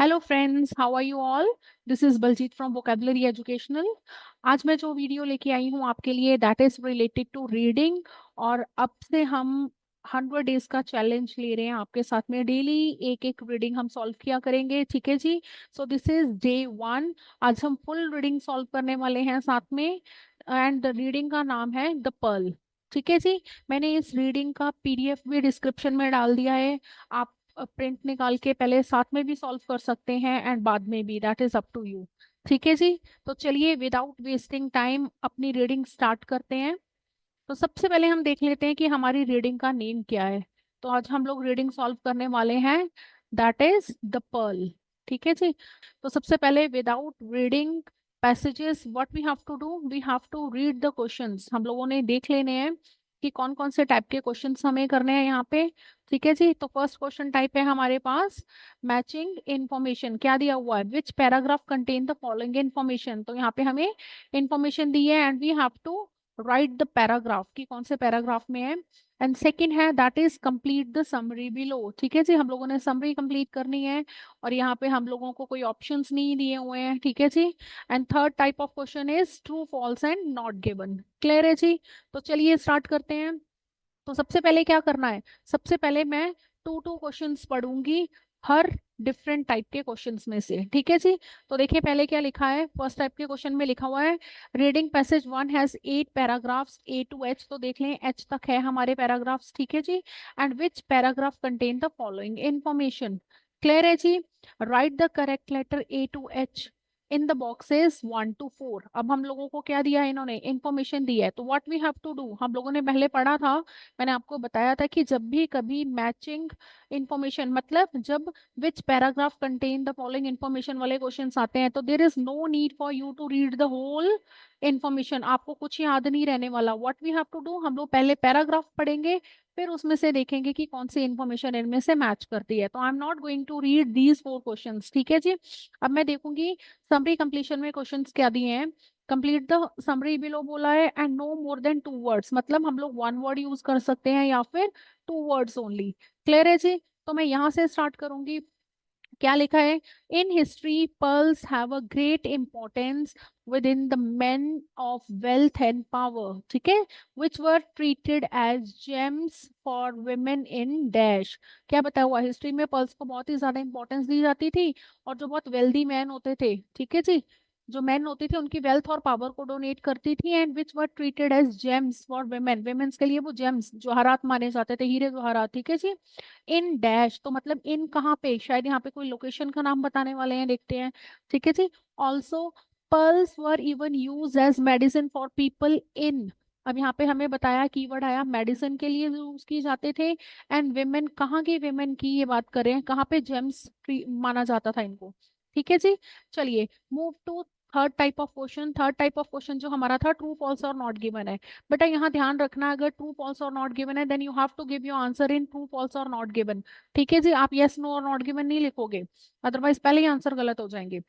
Hello friends, how are you all. This is Baljeet from vocabulary educational. आज मैं जो video लेके आई हूँ आपके लिए that is related to reading. और अब से हम 100 डेज का चैलेंज ले रहे हैं आपके साथ में। डेली एक एक रीडिंग हम सॉल्व किया करेंगे, ठीक है जी। So this is day 1। आज हम फुल रीडिंग सॉल्व करने वाले हैं साथ में। एंड द रीडिंग का नाम है द पर्ल। ठीक है जी। मैंने इस रीडिंग का पीडीएफ भी डिस्क्रिप्शन में डाल दिया है। आप प्रिंट निकाल के पहले साथ में भी सॉल्व कर सकते हैं एंड बाद में भी, that is up to you. ठीक है जी। तो चलिए विदाउट वेस्टिंग टाइम अपनी रीडिंग स्टार्ट करते हैं। तो सबसे पहले हम देख लेते हैं कि हमारी रीडिंग का नेम क्या है। तो आज हम लोग रीडिंग सॉल्व करने वाले हैं, दैट इज द पर्ल। ठीक है जी। तो सबसे पहले without reading passages what we have to do, we have to read the questions. हम लोगों ने देख लेने हैं कि कौन कौन से टाइप के क्वेश्चंस हमें करने हैं यहाँ पे। ठीक है जी। तो फर्स्ट क्वेश्चन टाइप है हमारे पास मैचिंग इंफॉर्मेशन। क्या दिया हुआ है, which paragraph contain the following information. तो यहाँ पे हमें इंफॉर्मेशन दी है and we have to write the paragraph की कौन से पैराग्राफ में है। एंड सेकंड है that is complete the summary below. ठीक है जी, हम लोगों ने समरी कंप्लीट करनी है और यहाँ पे हम लोगों को कोई ऑप्शंस नहीं दिए हुए हैं। ठीक है जी। And third type of question is true false and not given. Clear है जी। तो चलिए स्टार्ट करते हैं। तो सबसे पहले क्या करना है, सबसे पहले मैं टू टू क्वेश्चंस पढ़ूंगी हर डिफरेंट टाइप के क्वेश्चंस में से। ठीक है जी। तो देखिए पहले क्या लिखा है, फर्स्ट टाइप के क्वेश्चन में लिखा हुआ है reading passage 1 has 8 paragraphs A to H. तो देख लें एच तक है हमारे पैराग्राफ्स। ठीक है जी। And which paragraph contain the following information. Clear है जी। Write the correct letter A to H in the boxes 1 to 4। अब हम लोगों को क्या दिया है, इन्होंने इंफॉर्मेशन दी है। तो what we have to do, हम लोगों ने पहले पढ़ा था, मैंने आपको बताया था कि जब भी कभी मैचिंग इंफॉर्मेशन मतलब जब which paragraph contain the following information वाले क्वेश्चंस आते हैं तो there is no need for you to read the whole information. आपको कुछ याद नहीं रहने वाला। What we have to do, हम लोग पहले पैराग्राफ पढ़ेंगे फिर उसमें से देखेंगे कि कौन सी इंफॉर्मेशन इनमें से मैच करती है। तो I am not going to read these 4 questions. ठीक है जी। अब मैं देखूंगी समरी कंप्लीशन में क्वेश्चंस क्या दिए हैं। कंप्लीट द समरी बिलो बोला है and no more than 2 words, मतलब हम लोग 1 वर्ड यूज कर सकते हैं या फिर 2 वर्ड्स ओनली। क्लियर है जी। तो मैं यहाँ से स्टार्ट करूंगी। क्या लिखा है, in history pearls have a great importance within the men of wealth and power. ठीक है, which were treated as gems for women in dash. क्या बताया हुआ, हिस्ट्री में पर्ल्स को बहुत ही ज्यादा इंपॉर्टेंस दी जाती थी और जो बहुत वेल्दी मैन होते थे, ठीक है जी, जो मैन होती थी उनकी वेल्थ और पावर को डोनेट करती थी। And which were treated as gems for women, women's के लिए वो जेम्स जवाहरात माने जाते थे, हीरे जवाहरात। ठीक है जी। इन डैश तो मतलब इन कहाँ पे, शायद यहाँ पे कोई लोकेशन का नाम बताने वाले हैं, देखते हैं। ठीक है जी। Also pearls were even use as medicine for people in. अब यहाँ पे हमें बताया, कीवर्ड आया, मेडिसिन के लिए यूज किए जाते थे। एंड वेमेन, कहाँ की वेमेन की ये बात करें, कहाँ पे जेम्स माना जाता था इनको। ठीक है जी। चलिए move to third type of question. Third type of question जो हमारा था ट्रू फॉल्स और नॉट गिवन है। बेटा यहाँ ध्यान रखना, अगर ट्रू फॉल्स और नॉट गिवन है then you have to give your answer in true false और नॉट गिवन। ठीक है जी। आप यस नो और नॉट गिवन नहीं लिखोगे, अदरवाइज पहले ही आंसर गलत हो जाएंगे।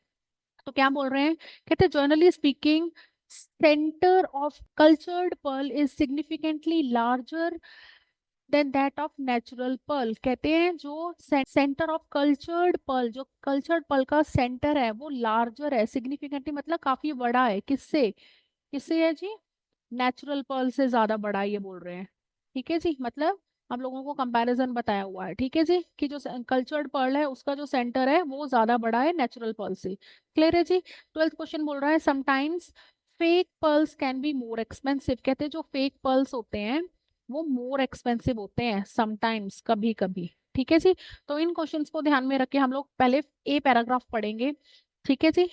तो क्या बोल रहे हैं, कहते हैं generally speaking centre of cultured pearl is significantly larger than that of natural pearl. कहते हैं जो सेंटर ऑफ कल्चर्ड पर्ल, जो कल्चर्ड पर्ल का सेंटर है वो लार्जर है, सिग्निफिकेंटली मतलब काफी बड़ा है। किससे, किससे है जी, नेचुरल पर्ल से ज्यादा बड़ा है, ये बोल रहे हैं। ठीक है जी। मतलब हम लोगों को कंपैरिजन बताया हुआ है, ठीक है जी, कि जो कल्चर्ड पर्ल है उसका जो सेंटर है वो ज्यादा बड़ा है नेचुरल पर्ल से। क्लियर है जी। ट्वेल्थ क्वेश्चन बोल रहा है sometimes fake pearls can be more expensive. कहते हैं जो फेक पर्ल्स होते हैं वो मोर एक्सपेंसिव होते हैं समटाइम्स, कभी कभी। ठीक है जी। तो इन क्वेश्चंस को ध्यान में रख के हम लोग पहले ए पैराग्राफ पढ़ेंगे। ठीक है जी।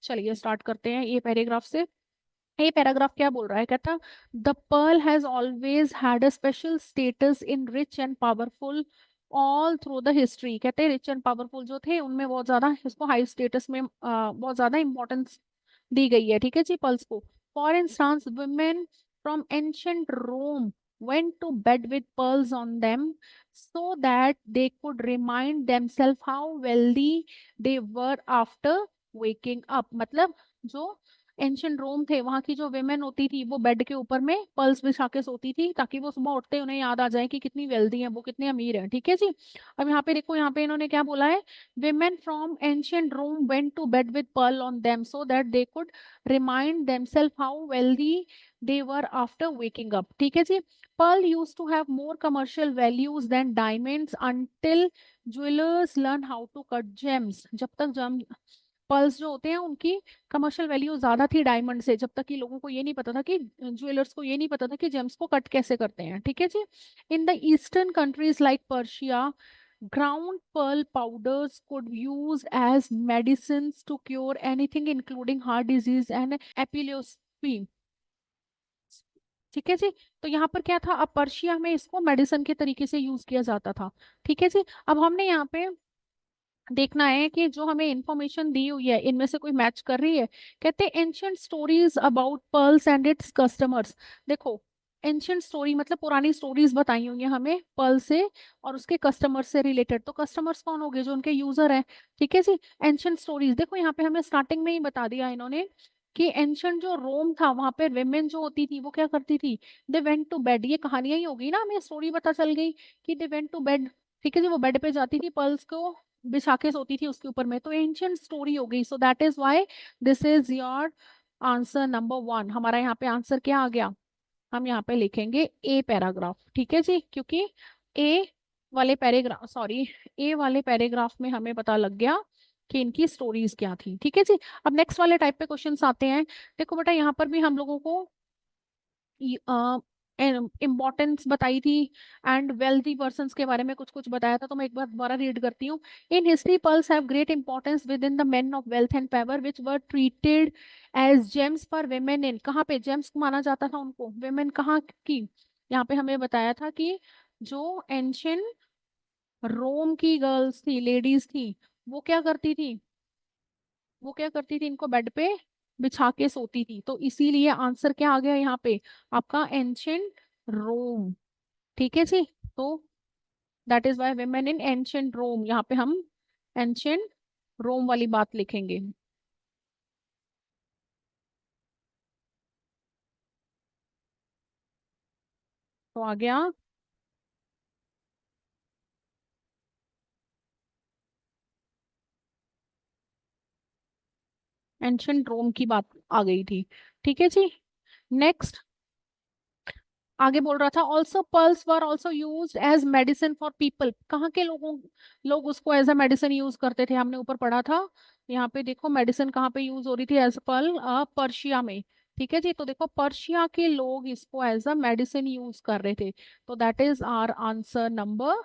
चलिए स्टार्ट करते हैं ए पैराग्राफ से। ये पैराग्राफ क्या बोल रहा है, कहता the pearl has always had a special status in rich and powerful all through the history. कहते हैं रिच एंड पावरफुल जो थे उनमें बहुत ज्यादा इसको हाई स्टेटस में बहुत ज्यादा इंपॉर्टेंस दी गई है। ठीक है जी, पर्ल्स को। For instance women from ancient Rome went to bed with pearls on them so that they could remind themselves how wealthy they were after waking up। मतलब जो एंशियंट रोम थे, वहां की जो वेमेन होती थी वो बेड के ऊपर में पर्ल्स बिछा के सोती थी, ताकि वो सुबह उठते ही उन्हें याद आ जाए कि कितनी वेल्दी है वो, कितने अमीर है। ठीक है जी। अब यहाँ पे देखो, यहाँ पे इन्होंने क्या बोला है, women from ancient Rome went to bed with pearl on them so that they could remind themselves how wealthy they were after waking up। ठीक है जी। pearl used to have more commercial values than diamonds until jewelers learn how to cut gems। जब तक जम pearls जो होते हैं उनकी commercial value ज्यादा थी डायमंड से, जब तक कि लोगों को ये नहीं पता था कि, ज्वेलर्स को ये नहीं पता था कि जेम्स को कट कैसे करते हैं। ठीक है जी। In the eastern countries like Persia, ground pearl powders could use as medicines to cure anything including heart disease and epilepsy। ठीक है जी। तो यहाँ पर क्या था, अब पर्शिया में इसको मेडिसिन के तरीके से यूज किया जाता था। ठीक है जी। अब हमने यहाँ पे देखना है कि जो हमें इंफॉर्मेशन दी हुई है इनमें से कोई मैच कर रही है। कहते हैं ancient stories about pearls and its customers. देखो, एंशियंट स्टोरी मतलब पुरानी स्टोरीज बताई हुई हैं हमें पर्ल से और उसके कस्टमर से रिलेटेड। तो कस्टमर्स कौन हो गए, जो उनके यूजर हैं। ठीक है जी। एंशियंट स्टोरीज देखो, यहाँ पे हमें स्टार्टिंग में ही बता दिया इन्होंने कि एंशियंट जो रोम था वहां पे वेमेन जो होती थी वो क्या करती थी, दे वेंट टू बेड। ये कहानियां ही होगी ना, हमें स्टोरी पता चल गई कि दे वेंट टू बेड। ठीक है जी। वो बेड पे जाती थी, पर्ल्स को बिछा के सोती थी उसके ऊपर में, तो एंशियंट स्टोरी हो गई। सो that is why this is your answer number 1। हमारा यहाँ पे आंसर क्या आ गया, हम यहाँ पे लिखेंगे ए पैराग्राफ। ठीक है जी। क्योंकि ए वाले पैराग्राफ, सॉरी, ए वाले पैराग्राफ में हमें पता लग गया कि इनकी स्टोरीज क्या थी। ठीक है जी। अब नेक्स्ट वाले टाइप पे क्वेश्चंस आते हैं। देखो बेटा, यहाँ पर भी हम लोगों को इम्पोर्टेंस बताई थी एंड वेल्थी पर्सन्स के बारे में कुछ कुछ बताया था, तो मैं एक बार दोबारा रीड करती हूँ। In history pearls have great importance within the men of wealth and power which were treated as gems for women. In कहाँ पे जेम्स माना जाता था उनको, वेमेन कहाँ की, यहाँ पे हमें बताया था कि जो एंशियंट रोम की गर्ल्स थी, लेडीज थी, वो क्या करती थी, वो क्या करती थी, इनको बेड पे बिछा के सोती थी। तो इसीलिए आंसर क्या आ गया यहाँ पे, आपका एंशियंट रोम। ठीक है जी। तो that is why women in ancient Rome, यहाँ पे हम एंशियंट रोम वाली बात लिखेंगे। तो आ गया एंशियंट रोम की बात आ गई थी। ठीक है जी। नेक्स्ट आगे बोल रहा था, also pearls were also use as medicine for people. कहाँ के लोग उसको एज अ मेडिसिन यूज करते थे, हमने ऊपर पढ़ा था। यहाँ पे देखो मेडिसिन कहाँ पे यूज हो रही थी, एज पर्ल, पर्शिया में। ठीक है जी। तो देखो पर्शिया के लोग इसको एज अ मेडिसिन यूज कर रहे थे। तो that is our answer number,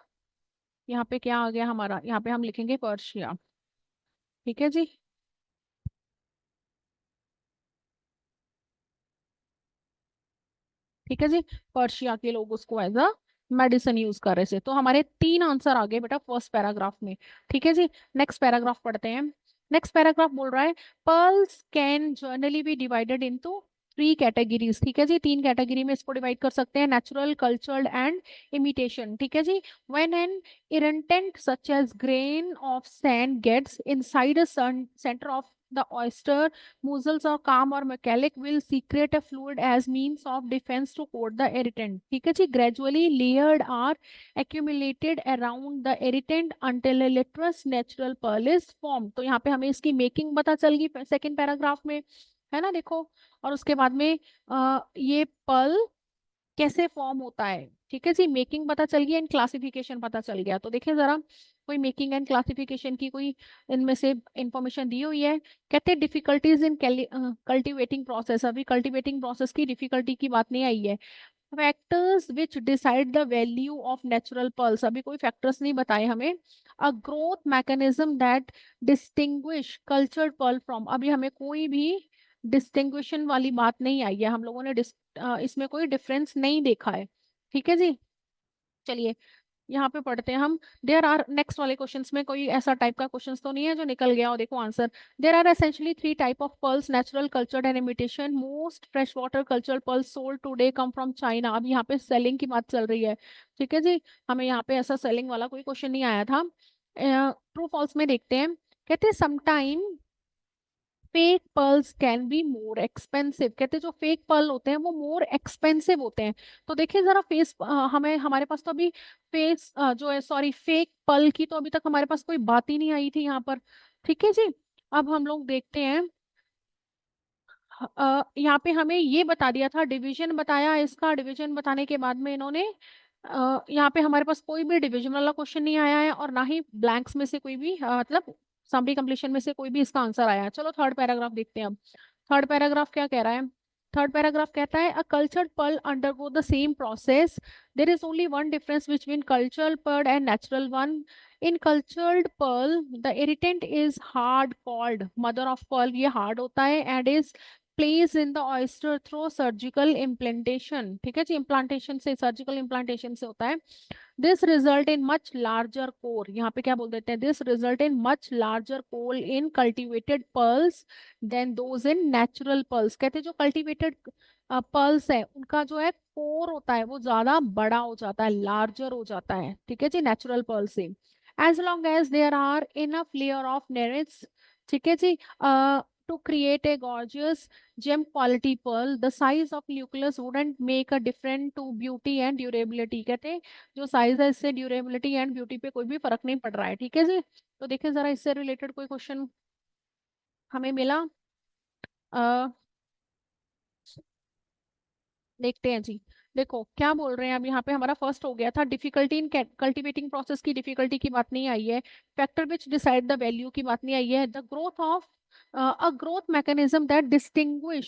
यहाँ पे क्या आ गया हमारा, यहाँ पे हम लिखेंगे पर्शिया। ठीक है जी। ठीक है जी। पर्शिया के लोग उसको एज अ मेडिसिन यूज कर रहे थे। तो हमारे 3 आंसर आ गए बेटा फर्स्ट पैराग्राफ में। ठीक है जी। नेक्स्ट पैराग्राफ पढ़ते हैं। नेक्स्ट पैराग्राफ बोल रहा है, pearls can generally be divided into 3 categories. ठीक है जी। 3 कैटेगरी में इसको डिवाइड कर सकते हैं, नेचुरल, कल्चर्ड एंड इमिटेशन। ठीक है जी। When an irritant such as grain of sand gets inside a center of the oyster, mussels or calm or metallic will secrete a fluid as means of defense to coat the irritant। ठीक है जी। gradually layered are accumulated around the irritant until a leprous natural pearl is formed। तो यहाँ पे हमें इसकी making पता चल गई सेकेंड पैराग्राफ में, है ना, देखो। और उसके बाद में ये पर्ल कैसे फॉर्म होता है। ठीक है जी। मेकिंग पता चल गया एंड क्लासिफिकेशन पता चल गया। तो देखिए जरा, कोई मेकिंग एंड क्लासिफिकेशन की कोई इनमें से इंफॉर्मेशन दी हुई है। कहते हैं डिफिकल्टीज इन कल्टिवेटिंग प्रोसेस। अभी कल्टिवेटिंग प्रोसेस की डिफिकल्टी की बात नहीं आई है। Factors which decide the value of natural pearls, अभी कोई फैक्टर्स नहीं बताए हमें। A growth mechanism that distinguish cultured pearl from, अभी हमें कोई भी डिस्टिंग्विशन वाली बात नहीं आई है, हम लोगों ने इसमें कोई डिफरेंस नहीं देखा है। ठीक है जी। चलिए यहाँ पे पढ़ते हैं हम। देयर आर, नेक्स्ट वाले क्वेश्चंस में कोई ऐसा टाइप का क्वेश्चंस तो नहीं है जो निकल गया हो। देखो answer, there are essentially 3 type of pearls, natural, cultured and imitation. Most fresh water cultured pearls sold today come from China. अब यहाँ पे सेलिंग की बात चल रही है। ठीक है जी। हमें यहाँ पे ऐसा सेलिंग वाला कोई क्वेश्चन नहीं आया था। ट्रू फॉल्स में देखते हैं। कहते हैं sometime fake pearls can be more expensive, कहते हैं जो फेक पर्ल होते हैं वो मोर एक्सपेंसिव होते हैं। तो देखिए जरा फेस, हमें हमारे पास तो अभी फेस जो है, सॉरी, फेक पर्ल की तो अभी तक हमारे पास कोई बात ही नहीं आई थी यहाँ पर। ठीक है जी। अब हम लोग देखते हैं, यहाँ पे हमें ये बता दिया था, डिवीजन बताया, इसका डिवीजन बताने के बाद में इन्होंने यहाँ पे हमारे पास कोई भी डिवीजन वाला क्वेश्चन नहीं आया है, और ना ही ब्लैंक्स में से कोई भी मतलब समरी कंप्लीशन में से कोई भी इसका आंसर आया है। चलो थर्ड पैराग्राफ देखते हैं अब। थर्ड पैराग्राफ क्या कह रहा है? थर्ड पैराग्राफ कहता है, a cultured pearl undergo the same process, there is only one difference between cultured pearl and natural one. In cultured pearl the irritant is hard called mother of pearl, ये hard होता है, and is place in the oyster through surgical implantation. ठीक है जी, implantation से, surgical implantation से होता है। This result in much larger core, यहाँ पे क्या बोल देते हैं, this result in much larger core in cultivated pearls than those in natural pearls. कहते हैं जो कल्टिवेटेड पर्ल्स है उनका जो है कोर होता है वो ज्यादा बड़ा हो जाता है, लार्जर हो जाता है। ठीक है जी, नेचुरल पर्ल से। As long as there are enough layer of nerits, ठीक है जी, to create a gorgeous gem quality pearl, the size of nucleus wouldn't make a difference to beauty and durability। कहते हैं जो साइज है इससे durability and beauty पे कोई भी फर्क नहीं पड़ रहा है। ठीक है जी। तो देखिए जरा इससे रिलेटेड कोई क्वेश्चन हमें मिला, अ, देखते हैं जी। देखो क्या बोल रहे हैं, अब यहाँ पे हमारा फर्स्ट हो गया था, डिफिकल्टी इन कल्टीवेटिंग प्रोसेस की डिफिकल्टी की बात नहीं आई है, factor which decide the value की बात नहीं आई है, the growth of a growth mechanism that distinguish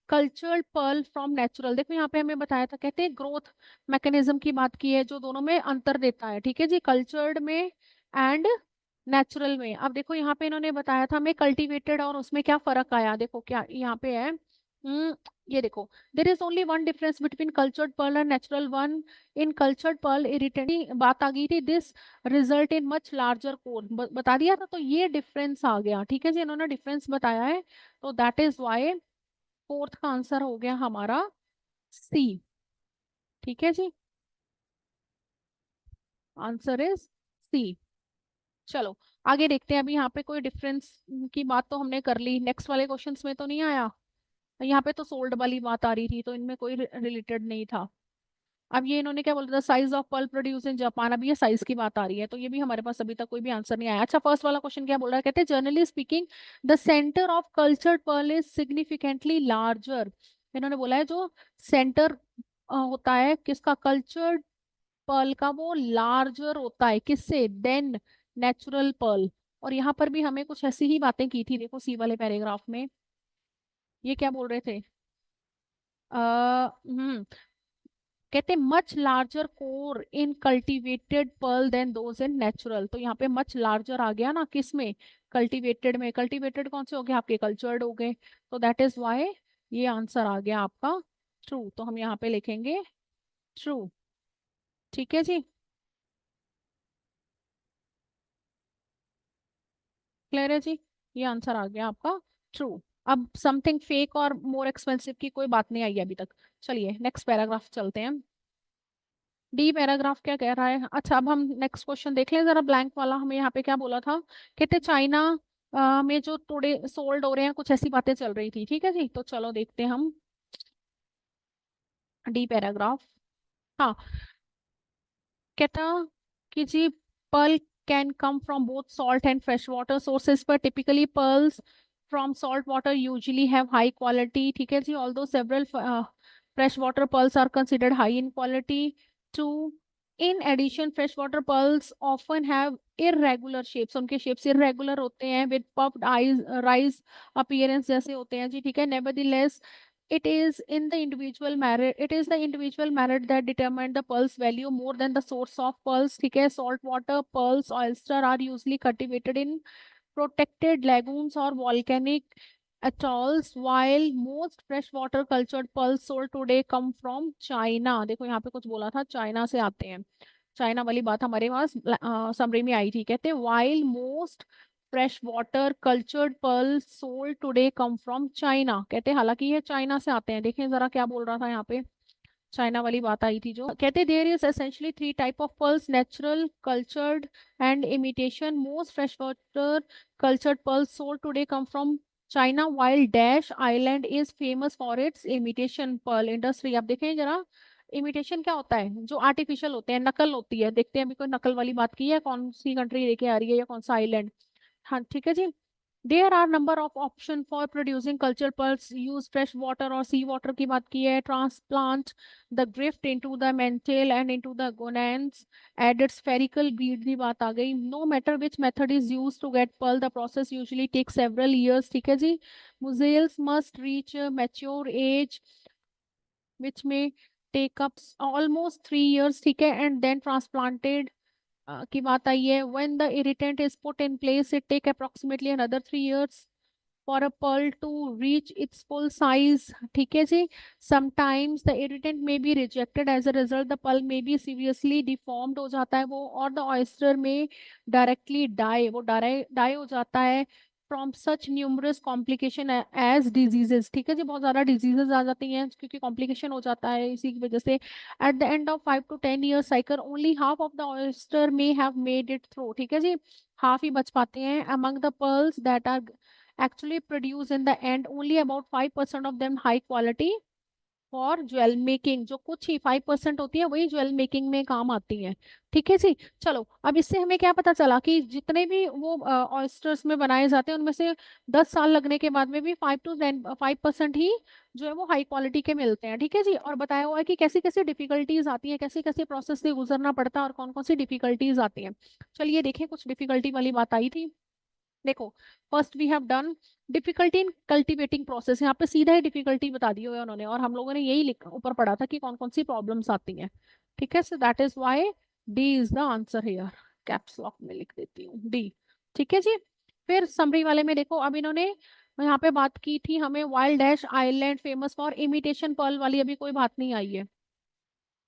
cultured pearl from natural. देखो यहाँ पे हमें बताया था, कहते हैं ग्रोथ मैकेनिज्म की बात की है जो दोनों में अंतर देता है। ठीक है जी, कल्चर्ड में एंड नेचुरल में। अब देखो यहाँ पे इन्होंने बताया था हमें कल्टीवेटेड और उसमें क्या फर्क आया, देखो क्या यहाँ पे है। ये देखो, there is only one difference between cultured pearl and natural one. In cultured pearl irritant बात आ गई थी, this result in much larger core, बता दिया था, तो ये डिफरेंस आ गया। ठीक है जी, इन्होंने डिफरेंस बताया है, तो दैट इज वाई फोर्थ का आंसर हो गया हमारा सी। ठीक है जी, आंसर इज सी। चलो आगे देखते हैं, अभी यहाँ पे कोई डिफरेंस की बात तो हमने कर ली, नेक्स्ट वाले क्वेश्चंस में तो नहीं आया। यहाँ पे तो सोल्ड वाली बात आ रही थी, तो इनमें कोई रिलेटेड नहीं था। अब ये इन्होंने क्या बोला था, size of pearl produce in Japan, अब ये साइज की बात आ रही है, तो ये भी हमारे पास अभी तक कोई भी आंसर नहीं आया। अच्छा, फर्स्ट वाला क्वेश्चन क्या बोल रहा है, कहते हैं generally speaking the centre of cultured pearl is significantly larger. इन्होंने बोला है जो सेंटर होता है किसका, कल्चर्ड पर्ल का, वो लार्जर होता है किससे, देन नेचुरल पर्ल। और यहाँ पर भी हमें कुछ ऐसी ही बातें की थी, देखो सी वाले पैराग्राफ में ये क्या बोल रहे थे, हम्म, कहते much larger core in cultivated pearl than those in natural. तो यहाँ पे मच लार्जर आ गया ना, किस में, कल्टीवेटेड में। कल्टीवेटेड कौन से हो गए आपके, कल्चर्ड हो गए, तो दैट इज वाई ये आंसर आ गया आपका ट्रू। तो हम यहाँ पे लिखेंगे ट्रू। ठीक है जी, क्लियर है जी, ये आंसर आ गया आपका ट्रू। अब समथिंग फेक और मोर एक्सपेंसिव की कोई बात नहीं आई है अभी तक। चलिए नेक्स्ट पैराग्राफ चलते हैं। डी पैराग्राफ क्या कह रहा है, अच्छा अब हम नेक्स्ट क्वेश्चन देख लें जरा, ब्लैंक वाला। हमें यहाँ पे क्या बोला था, कहते चाइना में जो थोड़े सोल्ड हो रहे हैं, कुछ ऐसी बातें चल रही थी। ठीक है जी, तो चलो देखते हैं हम डी पैराग्राफ। हाँ, कहता कि जी pearl can come from both salt and fresh water sources, पर typically pearls from salt water usually have high quality. ठीक है जी, although several fresh water pearls are considered high in quality too. In addition fresh water pearls often have irregular shapes, उनके shapes irregular होते हैं, with puffed eyes rise appearance जैसे होते हैं जी। ठीक है, नेवरदीलेस it is the individual merit that determine the pulse value more than the source of pulse। ठीक है, salt water pearls oyster are usually cultivated in protected lagoons or volcanic atolls, while most freshwater cultured pearls sold today come from China। देखो यहाँ पे कुछ बोला था, China से आते हैं, चाइना वाली बात हमारे पास समरी में आई थी। कहते while most fresh water cultured pearl sold today come from China, कहते हालांकि ये चाइना से आते हैं। देखें जरा क्या बोल रहा था यहाँ पे, चाइना वाली बात आई थी जो, कहते there is essentially three type of pearls, natural, cultured and imitation. Most fresh water cultured pearls sold today come from China wild dash island is famous for its imitation pearl industry. आप देखें जरा, imitation क्या होता है? जो artificial होते हैं, नकल होती है। देखते हैं अभी कोई नकल वाली बात की है, कौन सी कंट्री लेके आ रही है या कौन सा आइलैंड। हाँ ठीक है जी। There are number of option for producing culture pearls, use fresh water और सी वाटर की बात की है। Transplant the drift into the mantle and into the gonads, added spherical bead की बात आ गई। No matter which method is use to get pearl, the process usually take several years. ठीक है जी। Mussels must reach mature age which may take up almost 3 years। ठीक है, and then transplanted की बात आई है। When the irritant is put in place it take approximately another 3 years for a pearl to reach its full size। ठीक है जी। sometimes the irritant may be rejected, as a result the pearl may be seriously deformed हो जाता है वो, और the oyster may directly die, वो die हो जाता है from such numerous complication as diseases। ठीक है जी, बहुत ज्यादा diseases आ जाती हैं क्योंकि complication हो जाता है इसी की वजह से। at the end of 5 to 10 years cycle only half of the oyster may have made it through। ठीक है जी, हाफ ही बच पाते हैं। among the pearls that are actually produce in the end only about 5% of them high quality for jewel making. जो कुछ ही 5% होती है वही ज्वेल मेकिंग में काम आती है। ठीक है जी। चलो, अब इससे हमें क्या पता चला कि जितने भी वो ऑयस्टर्स में बनाए जाते हैं उनमें से 10 साल लगने के बाद में भी 5% ही जो है वो हाई क्वालिटी के मिलते हैं। ठीक है जी। और बताया हुआ है कि कैसी कैसी डिफिकल्टीज आती है, कैसे कैसे प्रोसेस से गुजरना पड़ता है और कौन कौन सी डिफिकल्टीज आती हैं। चलिए देखें, कुछ डिफिकल्टी वाली बात आई थी। देखो, first we have done difficulty in cultivating process. यहाँ पे सीधा ही डिफिकल्टी बता दी हुई है उन्होंने, और हम लोगों ने यही लिखा ऊपर पढ़ा था कि कौन कौन सी प्रॉब्लम्स आती हैं। ठीक है, सो that is why D is the answer here. Caps lock में लिख देती हूँ डी। ठीक है जी। फिर समरी वाले में देखो, अब इन्होंने यहाँ पे बात की थी हमें wild dash island famous for imitation pearl वाली, अभी कोई बात नहीं आई है।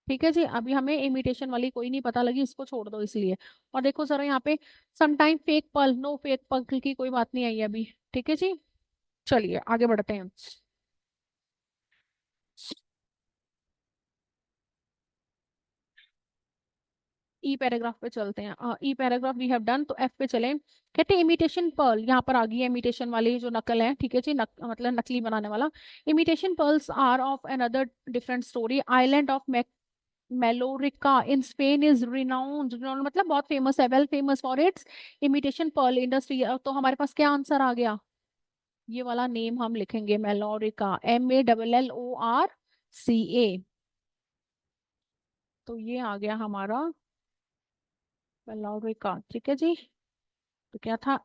ठीक है जी, अभी हमें इमिटेशन वाली कोई नहीं पता लगी, इसको छोड़ दो इसलिए। और देखो जरा यहाँ पे, sometime fake pearl, no fake pearl की कोई बात नहीं आई है अभी। ठीक है जी। चलिए आगे बढ़ते हैं। ई पैराग्राफ पे चलते हैं। ई पैराग्राफ वी हैव डन, तो एफ पे चलें। कहते हैं इमिटेशन पर्ल, यहाँ पर आ गई है इमिटेशन वाली जो नकल है। ठीक है जी, मतलब नकली बनाने वाला। Imitation pearls are of another different story. Island of Mallorca in Spain is renowned, मतलब बहुत फेमस है, well famous for its imitation pearl industry. तो हमारे पास क्या आंसर आ गया? ये वाला नेम हम लिखेंगे, मेलोरिका, MALLORCA। तो ये आ गया हमारा मेलोरिका। ठीक है जी। तो क्या था?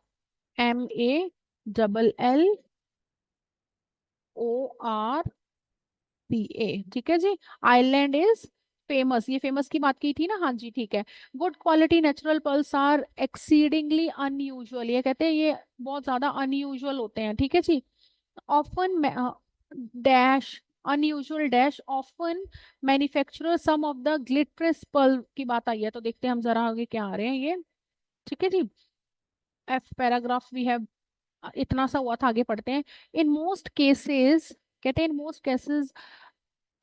MALLORCA। ठीक है जी। आइलैंड इज फेमस, ये फेमस की बात की थी ना, हाँ जी ठीक है। Good quality natural pearls are exceedingly unusual, ये कहते हैं ये बहुत ज्यादा अनयूजुअल होते हैं। ठीक है जी। Often dash unusual dash often manufacturer some of the glitterous pearl की बात आई है, तो देखते हैं हम जरा आगे क्या आ रहे हैं ये। ठीक है जी। एफ पैराग्राफ वी हैव, इतना सा हुआ था, आगे पढ़ते हैं। इन मोस्ट केसेस, कहते हैं in most cases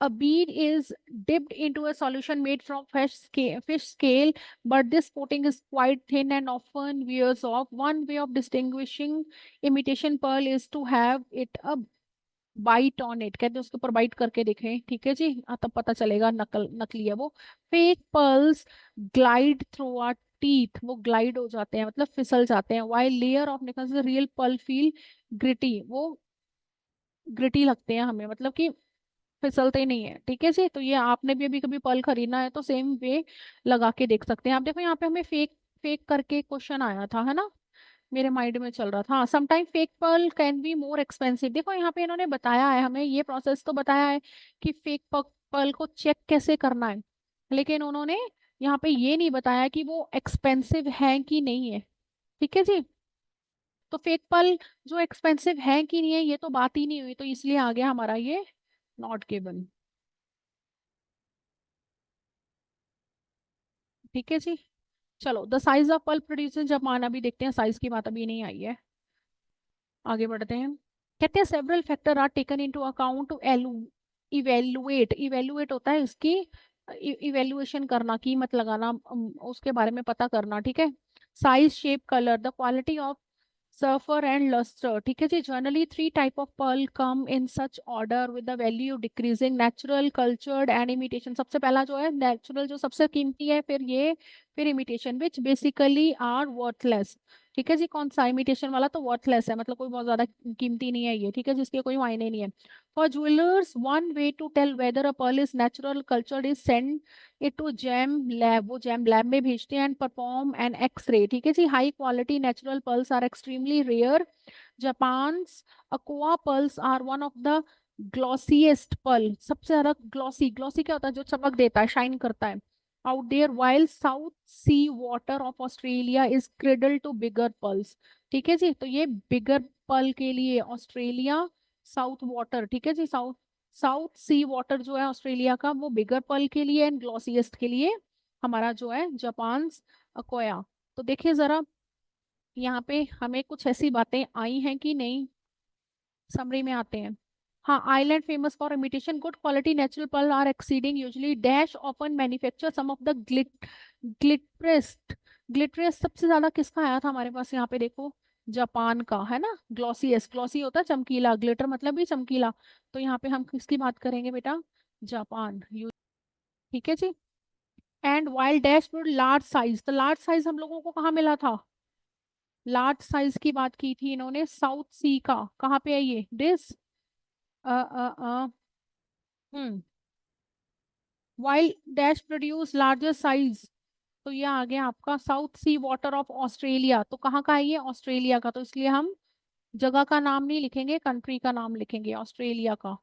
a bead is dipped into a solution made from fish scale, but this coating is quite thin and often wears off. One way of distinguishing imitation pearl is to have it a bite on it। कहते हैं उसके ऊपर bite करके देखें। ठीक है जी, तब पता चलेगा नकली है वो। Fake pearls glide through are teeth, वो ग्लाइड हो जाते हैं मतलब फिसल जाते हैं। वाइल लेयर ऑफ निकल रियल पर्ल फील ग्रिटी, वो ग्रिटी लगते हैं हमें, मतलब कि फिसलते ही नहीं है। ठीक है जी। तो ये आपने भी अभी कभी पर्ल खरीदना है तो सेम वे लगा के देख सकते हैं आप। देखो यहाँ पे हमें फेक फेक करके क्वेश्चन आया था, है ना, मेरे माइंड में चल रहा था। हाँ, sometime fake pearl can be more expensive. देखो यहाँ पे इन्होंने बताया है हमें, ये प्रोसेस तो बताया है कि फेक पर्ल को चेक कैसे करना है, लेकिन उन्होंने यहाँ पे ये नहीं बताया कि वो एक्सपेंसिव है कि नहीं है। ठीक है जी। तो फेक पर्ल जो एक्सपेंसिव है कि नहीं है ये तो बात ही नहीं हुई, तो इसलिए आ गया हमारा ये नॉट गिवन। ठीक है जी। चलो, the size of pulp producer जब मान, अभी देखते हैं, साइज की बात अभी नहीं आई है, आगे बढ़ते हैं। कहते हैं several factor are taken into account to evaluate, evaluate होता है इसकी इवेल्युएशन करना, कीमत लगाना, उसके बारे में पता करना। ठीक है। Size shape colour the quality of sulphur and lustre, ठीक है जी। Generally three type of pearl come in such order with the value decreasing, natural, cultured and imitation. सबसे पहला जो है नेचुरल, जो सबसे कीमती है, फिर ये, फिर imitation, which basically are worthless. ठीक है जी, कौन सा? इमिटेशन वाला तो वर्थलेस है, मतलब कोई बहुत ज्यादा कीमती नहीं है ये, ठीक है, जिसके कोई मायने नहीं है। For jewellers one way to tell whether a pearl is natural cultured is send it to gem lab, वो जैम लैब में भेजते हैं, एंड परफॉर्म एन एक्सरे। ठीक है जी। High quality natural pearls are extremely rare. Japan's akoya pearls are one of the glossiest pearl, सबसे ज्यादा glossy, glossy क्या होता है? जो चमक देता है, शाइन करता है। Out there, while south sea water of Australia is cradle to bigger pearls. ठीक है जी, तो ये बिगर पर्ल के लिए ऑस्ट्रेलिया, साउथ वाटर, ठीक है जी, साउथ साउथ सी वाटर जो है ऑस्ट्रेलिया का, वो बिगर पर्ल के लिए एंड ग्लॉसीएस्ट के लिए हमारा जो है जापान अकोया। तो देखिए जरा यहाँ पे हमें कुछ ऐसी बातें आई हैं कि नहीं, समरी में आते हैं। हाँ, island famous for imitation good quality natural pearl are exceeding usually dash often manufacture some of the glitterest. Glitterest सबसे ज्यादा किसका आया था हमारे पास? यहाँ पे देखो, जापान का है ना। ग्लॉसीएस, ग्लॉसी होता है चमकीला, ग्लिटर मतलब भी चमकीला। तो यहाँ पे हम किसकी बात करेंगे बेटा? जापान। ठीक है जी। And wild dash large size, तो लार्ज साइज हम लोगों को कहाँ मिला था? लार्ज साइज की बात की थी इन्होंने साउथ सी का, कहाँ पे है ये? This hmm wild dash produce larger size, तो ये आ गया आपका south sea water of Australia. तो कहाँ का है ये? ऑस्ट्रेलिया का, तो इसलिए हम जगह का नाम नहीं लिखेंगे, कंट्री का नाम लिखेंगे, ऑस्ट्रेलिया का।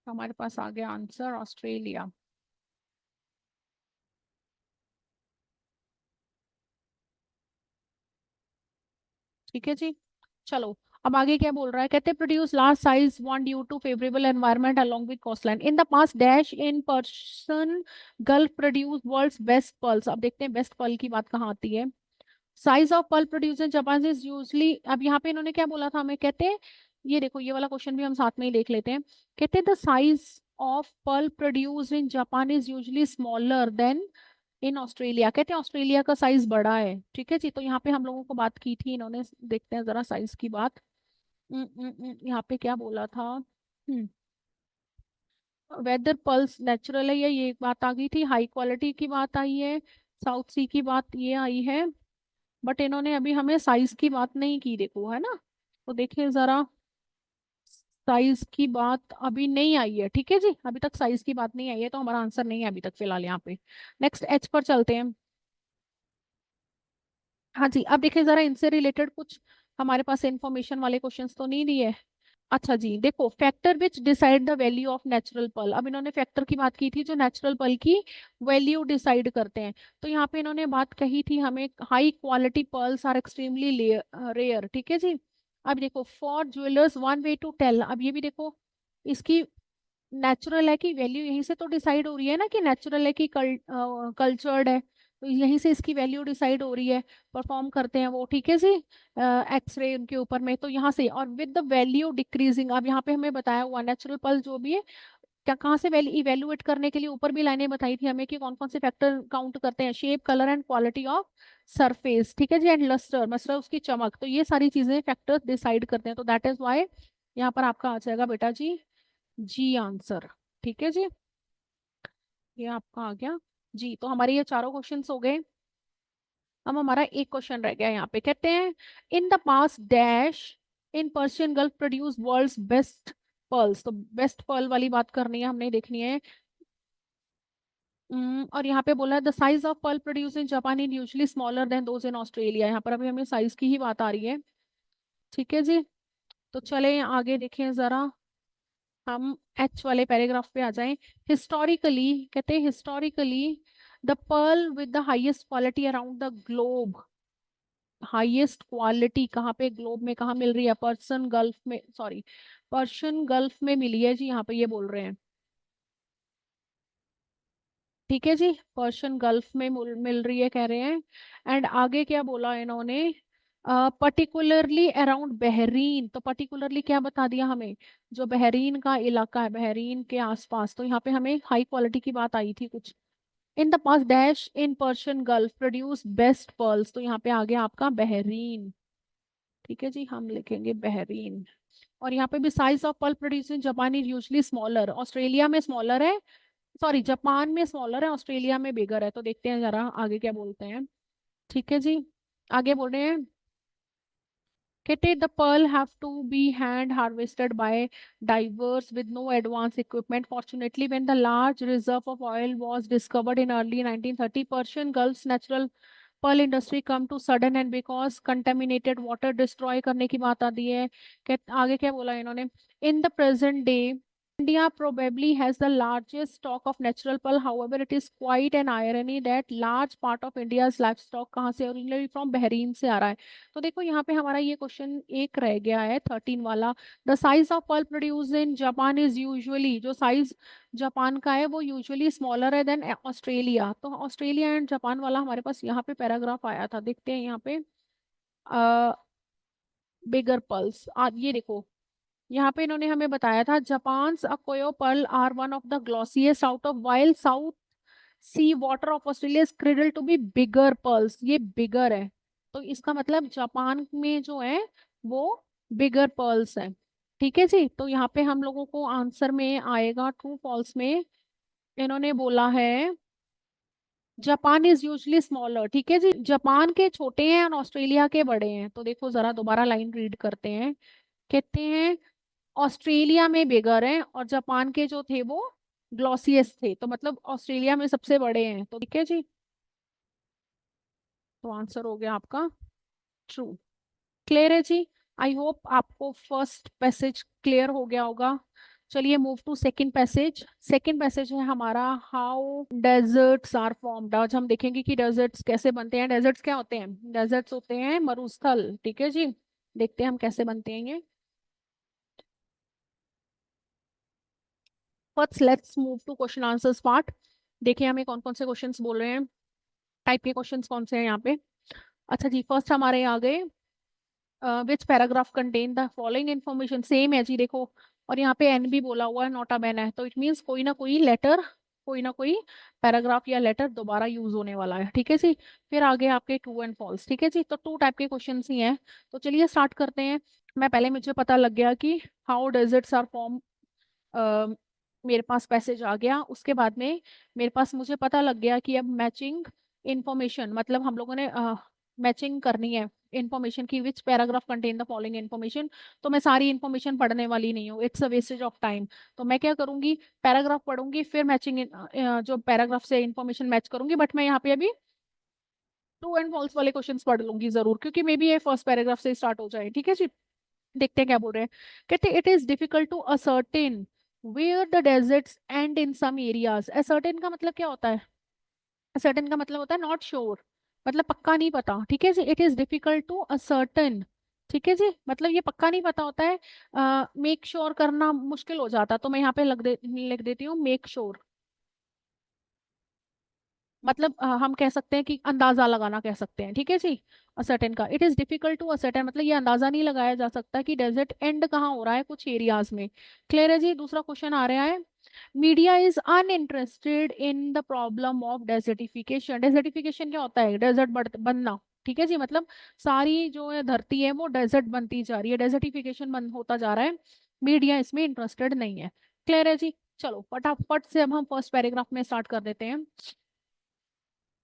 तो हमारे पास आ गया आंसर ऑस्ट्रेलिया। ठीक है जी। चलो, अब आगे क्या बोल रहा है? कहते produce large size one due to favourable environment along with coastline in the past dash in Persian Gulf produce world's best pearls. अब देखते हैं बेस्ट पर्ल की बात कहाँ आती है। Size of pearl produce in Japan is usually, अब यहाँ पे इन्होंने क्या बोला था हमें? कहते हैं, ये देखो ये वाला क्वेश्चन भी हम साथ में ही देख लेते हैं। कहते हैं the size of pearl produce in Japan is usually smaller then in Australia. कहते हैं ऑस्ट्रेलिया का साइज बड़ा है। ठीक है जी, तो यहाँ पे हम लोगों को बात की थी इन्होंने, देखते हैं जरा साइज की बात। यहाँ पे क्या बोला था? वेदर पल्स नेचुरल है, ये एक बात आ गई थी। हाई क्वालिटी की बात आई है, साउथ सी की बात ये आई है। बट इन्होंने अभी हमें साइज की बात नहीं की, देखो है ना। तो देखिए जरा, साइज की बात अभी नहीं आई है। ठीक है जी, अभी तक साइज की बात नहीं आई है, तो हमारा आंसर नहीं है अभी तक फिलहाल यहाँ पे। नेक्स्ट एच पर चलते हैं। हाँ जी, अब देखिए जरा, इनसे रिलेटेड कुछ हमारे पास इंफॉर्मेशन वाले क्वेश्चंस तो नहीं दिए। अच्छा जी, देखो, factor which decide the value of natural pearl. अब इन्होंने फैक्टर की बात की थी जो नेचुरल पर्ल की वैल्यू डिसाइड करते हैं। तो यहाँ पे इन्होंने बात कही थी हमें, high quality pearls are extremely rare. ठीक है जी। अब देखो, for jewellers one way to tell, अब ये भी देखो, इसकी नेचुरल है कि वैल्यू यहीं से तो डिसाइड हो रही है ना, कि नेचुरल है कि कल्चर्ड है, तो यहीं से इसकी वैल्यू डिसाइड हो रही है। परफॉर्म करते हैं वो, ठीक है जी, एक्सरे उनके ऊपर में, तो यहाँ से, और विद द वैल्यू डिक्रीजिंग, अब यहाँ पे हमें बताया हुआ नेचुरल पल्स जो भी है, क्या कहाँ से वैल्यू इवेल्युएट करने के लिए ऊपर भी लाइनें बताई थी हमें कि कौन कौन से फैक्टर काउंट करते हैं? Shape, colour and quality of surface, ठीक है जी, एंड लस्टर, मतलब उसकी चमक। तो ये सारी चीजें फैक्टर्स डिसाइड करते हैं, तो दैट इज वाई यहाँ पर आपका आ जाएगा बेटा जी, जी आंसर। ठीक है जी, ये आपका आ गया जी। तो हमारे ये चारों क्वेश्चंस हो गए। अब हमारा एक क्वेश्चन रह गया यहाँ पे। कहते हैं in the past dash in Persian Gulf produce world's best pearls. तो बेस्ट पर्ल वाली बात करनी है हमने, देखनी है। और यहाँ पे बोला है the size of pearl produce in Japan in usually smaller than those in Australia. यहाँ पर अभी हमें साइज की ही बात आ रही है। ठीक है जी, तो चले आगे देखें जरा, हम एच वाले पैराग्राफ पे आ जाएं। हिस्टोरिकली, कहते हैं historically the pearl with the highest quality around the globe. Highest quality कहाँ पे? ग्लोब में कहाँ मिल रही है? पर्सन गल्फ में, सॉरी, पर्शियन गल्फ में मिली है जी, यहाँ पे ये बोल रहे हैं। ठीक है जी, पर्शियन गल्फ में मिल रही है कह रहे हैं। एंड आगे क्या बोला इन्होंने? पर्टिकुलरली अराउंड बहरीन, तो पर्टिकुलरली क्या बता दिया हमें? जो बहरीन का इलाका है, बहरीन के आसपास, तो यहाँ पे हमें हाई क्वालिटी की बात आई थी कुछ। इन the past dash in Persian Gulf produce best pearls, तो यहाँ पे आ गया आपका बहरीन। ठीक है जी, हम लिखेंगे बहरीन। और यहाँ पे भी size of pearl produce in Japan is usually smaller, Australia में स्मॉलर है, सॉरी जापान में स्मॉलर है, ऑस्ट्रेलिया में बिगर है। तो देखते हैं जरा आगे क्या बोलते हैं। ठीक है जी, आगे बोल रहे हैं, कहते the pearl have to be hand harvested by divers with no advanced equipment. Fortunately, when the large reserve of oil was discovered in early 1930, Persian Gulf's natural pearl industry come to sudden end because contaminated water destroy करने की बात आती है। आगे क्या बोला इन्होंने, in the present day India probably has the largest stock of natural pearl. However, it is quite an irony that large part of India's livestock कहाँ से originally from बहरीन से आ रहा है। तो देखो यहाँ पे हमारा ये क्वेश्चन एक रह गया है 13 वाला। The size of pearl produce in Japan is usually, जो साइज जापान का है वो यूजुअली स्मॉलर है देन ऑस्ट्रेलिया। तो ऑस्ट्रेलिया एंड जापान वाला हमारे पास यहाँ पे पैराग्राफ आया था, देखते हैं यहाँ पे। बिगर पर्ल्स, ये देखो यहाँ पे इन्होंने हमें बताया था Japan akoya pearl are one of the glossiest out of while south sea water of Australia is cradle to be bigger pearls, ये बिगर है। तो इसका मतलब जापान में जो है वो बिगर पर्ल्स है। ठीक है जी, तो यहाँ पे हम लोगों को आंसर में आएगा ट्रू फॉल्स में, इन्होंने बोला है जापान इज यूजली स्मॉलर। ठीक है जी, जापान के छोटे हैं और ऑस्ट्रेलिया के बड़े हैं। तो देखो जरा दोबारा लाइन रीड करते हैं, कहते हैं ऑस्ट्रेलिया में बिगर हैं और जापान के जो थे वो ग्लॉसियस थे, तो मतलब ऑस्ट्रेलिया में सबसे बड़े हैं। तो ठीक है जी, तो आंसर हो गया आपका ट्रू। क्लियर है जी, आई होप आपको फर्स्ट पैसेज क्लियर हो गया होगा। चलिए move to second passage. Second passage है हमारा हाउ डेजर्ट्स आर फॉर्म्ड। आज हम देखेंगे कि डेजर्ट्स कैसे बनते हैं। डेजर्ट्स क्या होते हैं, डेजर्ट्स होते हैं मरुस्थल। ठीक है जी, देखते हैं हम कैसे बनते हैं ये। First let's move to question answers part. देखिए हमें कौन कौन से क्वेश्चंस बोल रहे हैं, टाइप के क्वेश्चंस कौन से हैं यहाँ पे। अच्छा जी, फर्स्ट हमारे आ गए which paragraph contain the following information, same है जी देखो। और यहाँ पे एन भी बोला हुआ है, नॉट अ मैन है, तो इट मीन्स कोई ना कोई लेटर, कोई ना कोई पैराग्राफ या लेटर दोबारा यूज होने वाला है। ठीक है जी, फिर आगे आपके ट्रू एंड फॉल्स। ठीक है जी, तो टू टाइप के क्वेश्चन ही हैं। तो चलिए स्टार्ट करते हैं। मैं पहले मुझे पता लग गया कि हाउ डेजर्ट्स आर फॉर्म, मेरे पास पैसेज आ गया। उसके बाद में मेरे पास मुझे पता लग गया कि अब मैचिंग इंफॉर्मेशन, मतलब हम लोगों ने मैचिंग करनी है इंफॉर्मेशन की, which paragraph contain the following information. तो मैं सारी इन्फॉर्मेशन पढ़ने वाली नहीं हूँ, it's a wastage of time. तो मैं क्या करूंगी, पैराग्राफ पढ़ूंगी फिर मैचिंग, जो पैराग्राफ से इन्फॉर्मेशन मैच करूंगी। बट मैं यहाँ पे अभी ट्रू एंड फॉल्स वाले क्वेश्चंस पढ़ लूंगी जरूर, क्योंकि मे बी ये फर्स्ट पैराग्राफ से स्टार्ट हो जाए। ठीक है जी, देखते हैं क्या बोल रहे हैं। कहते it is difficult to ascertain where the deserts and in some areas. Ascertain का मतलब क्या होता है, असर्टेन का मतलब होता है नॉट श्योर, मतलब पक्का नहीं पता। ठीक है जी, it is difficult to ascertain. ठीक है जी, मतलब ये पक्का नहीं पता होता है, मेक श्योर करना मुश्किल हो जाता। तो मैं यहाँ पे लिख देती हूँ मेक श्योर। मतलब हम कह सकते हैं कि अंदाजा लगाना कह सकते हैं। ठीक है जी, असर्टेन का it is difficult to ascertain, मतलब ये अंदाजा नहीं लगाया जा सकता कि डेजर्ट एंड कहाँ हो रहा है, कुछ एरियाज में। क्लियर है जी, दूसरा क्वेश्चन आ रहा है, media is uninterested in the problem of desertification. Desertification क्या होता है, डेजर्ट बनना। ठीक है जी, मतलब सारी जो है धरती है वो डेजर्ट बनती जा रही है, डेजर्टिफिकेशन बंद होता जा रहा है, मीडिया इसमें इंटरेस्टेड नहीं है। क्लियर है जी, चलो फटाफट से अब हम फर्स्ट पैराग्राफ में स्टार्ट कर देते हैं।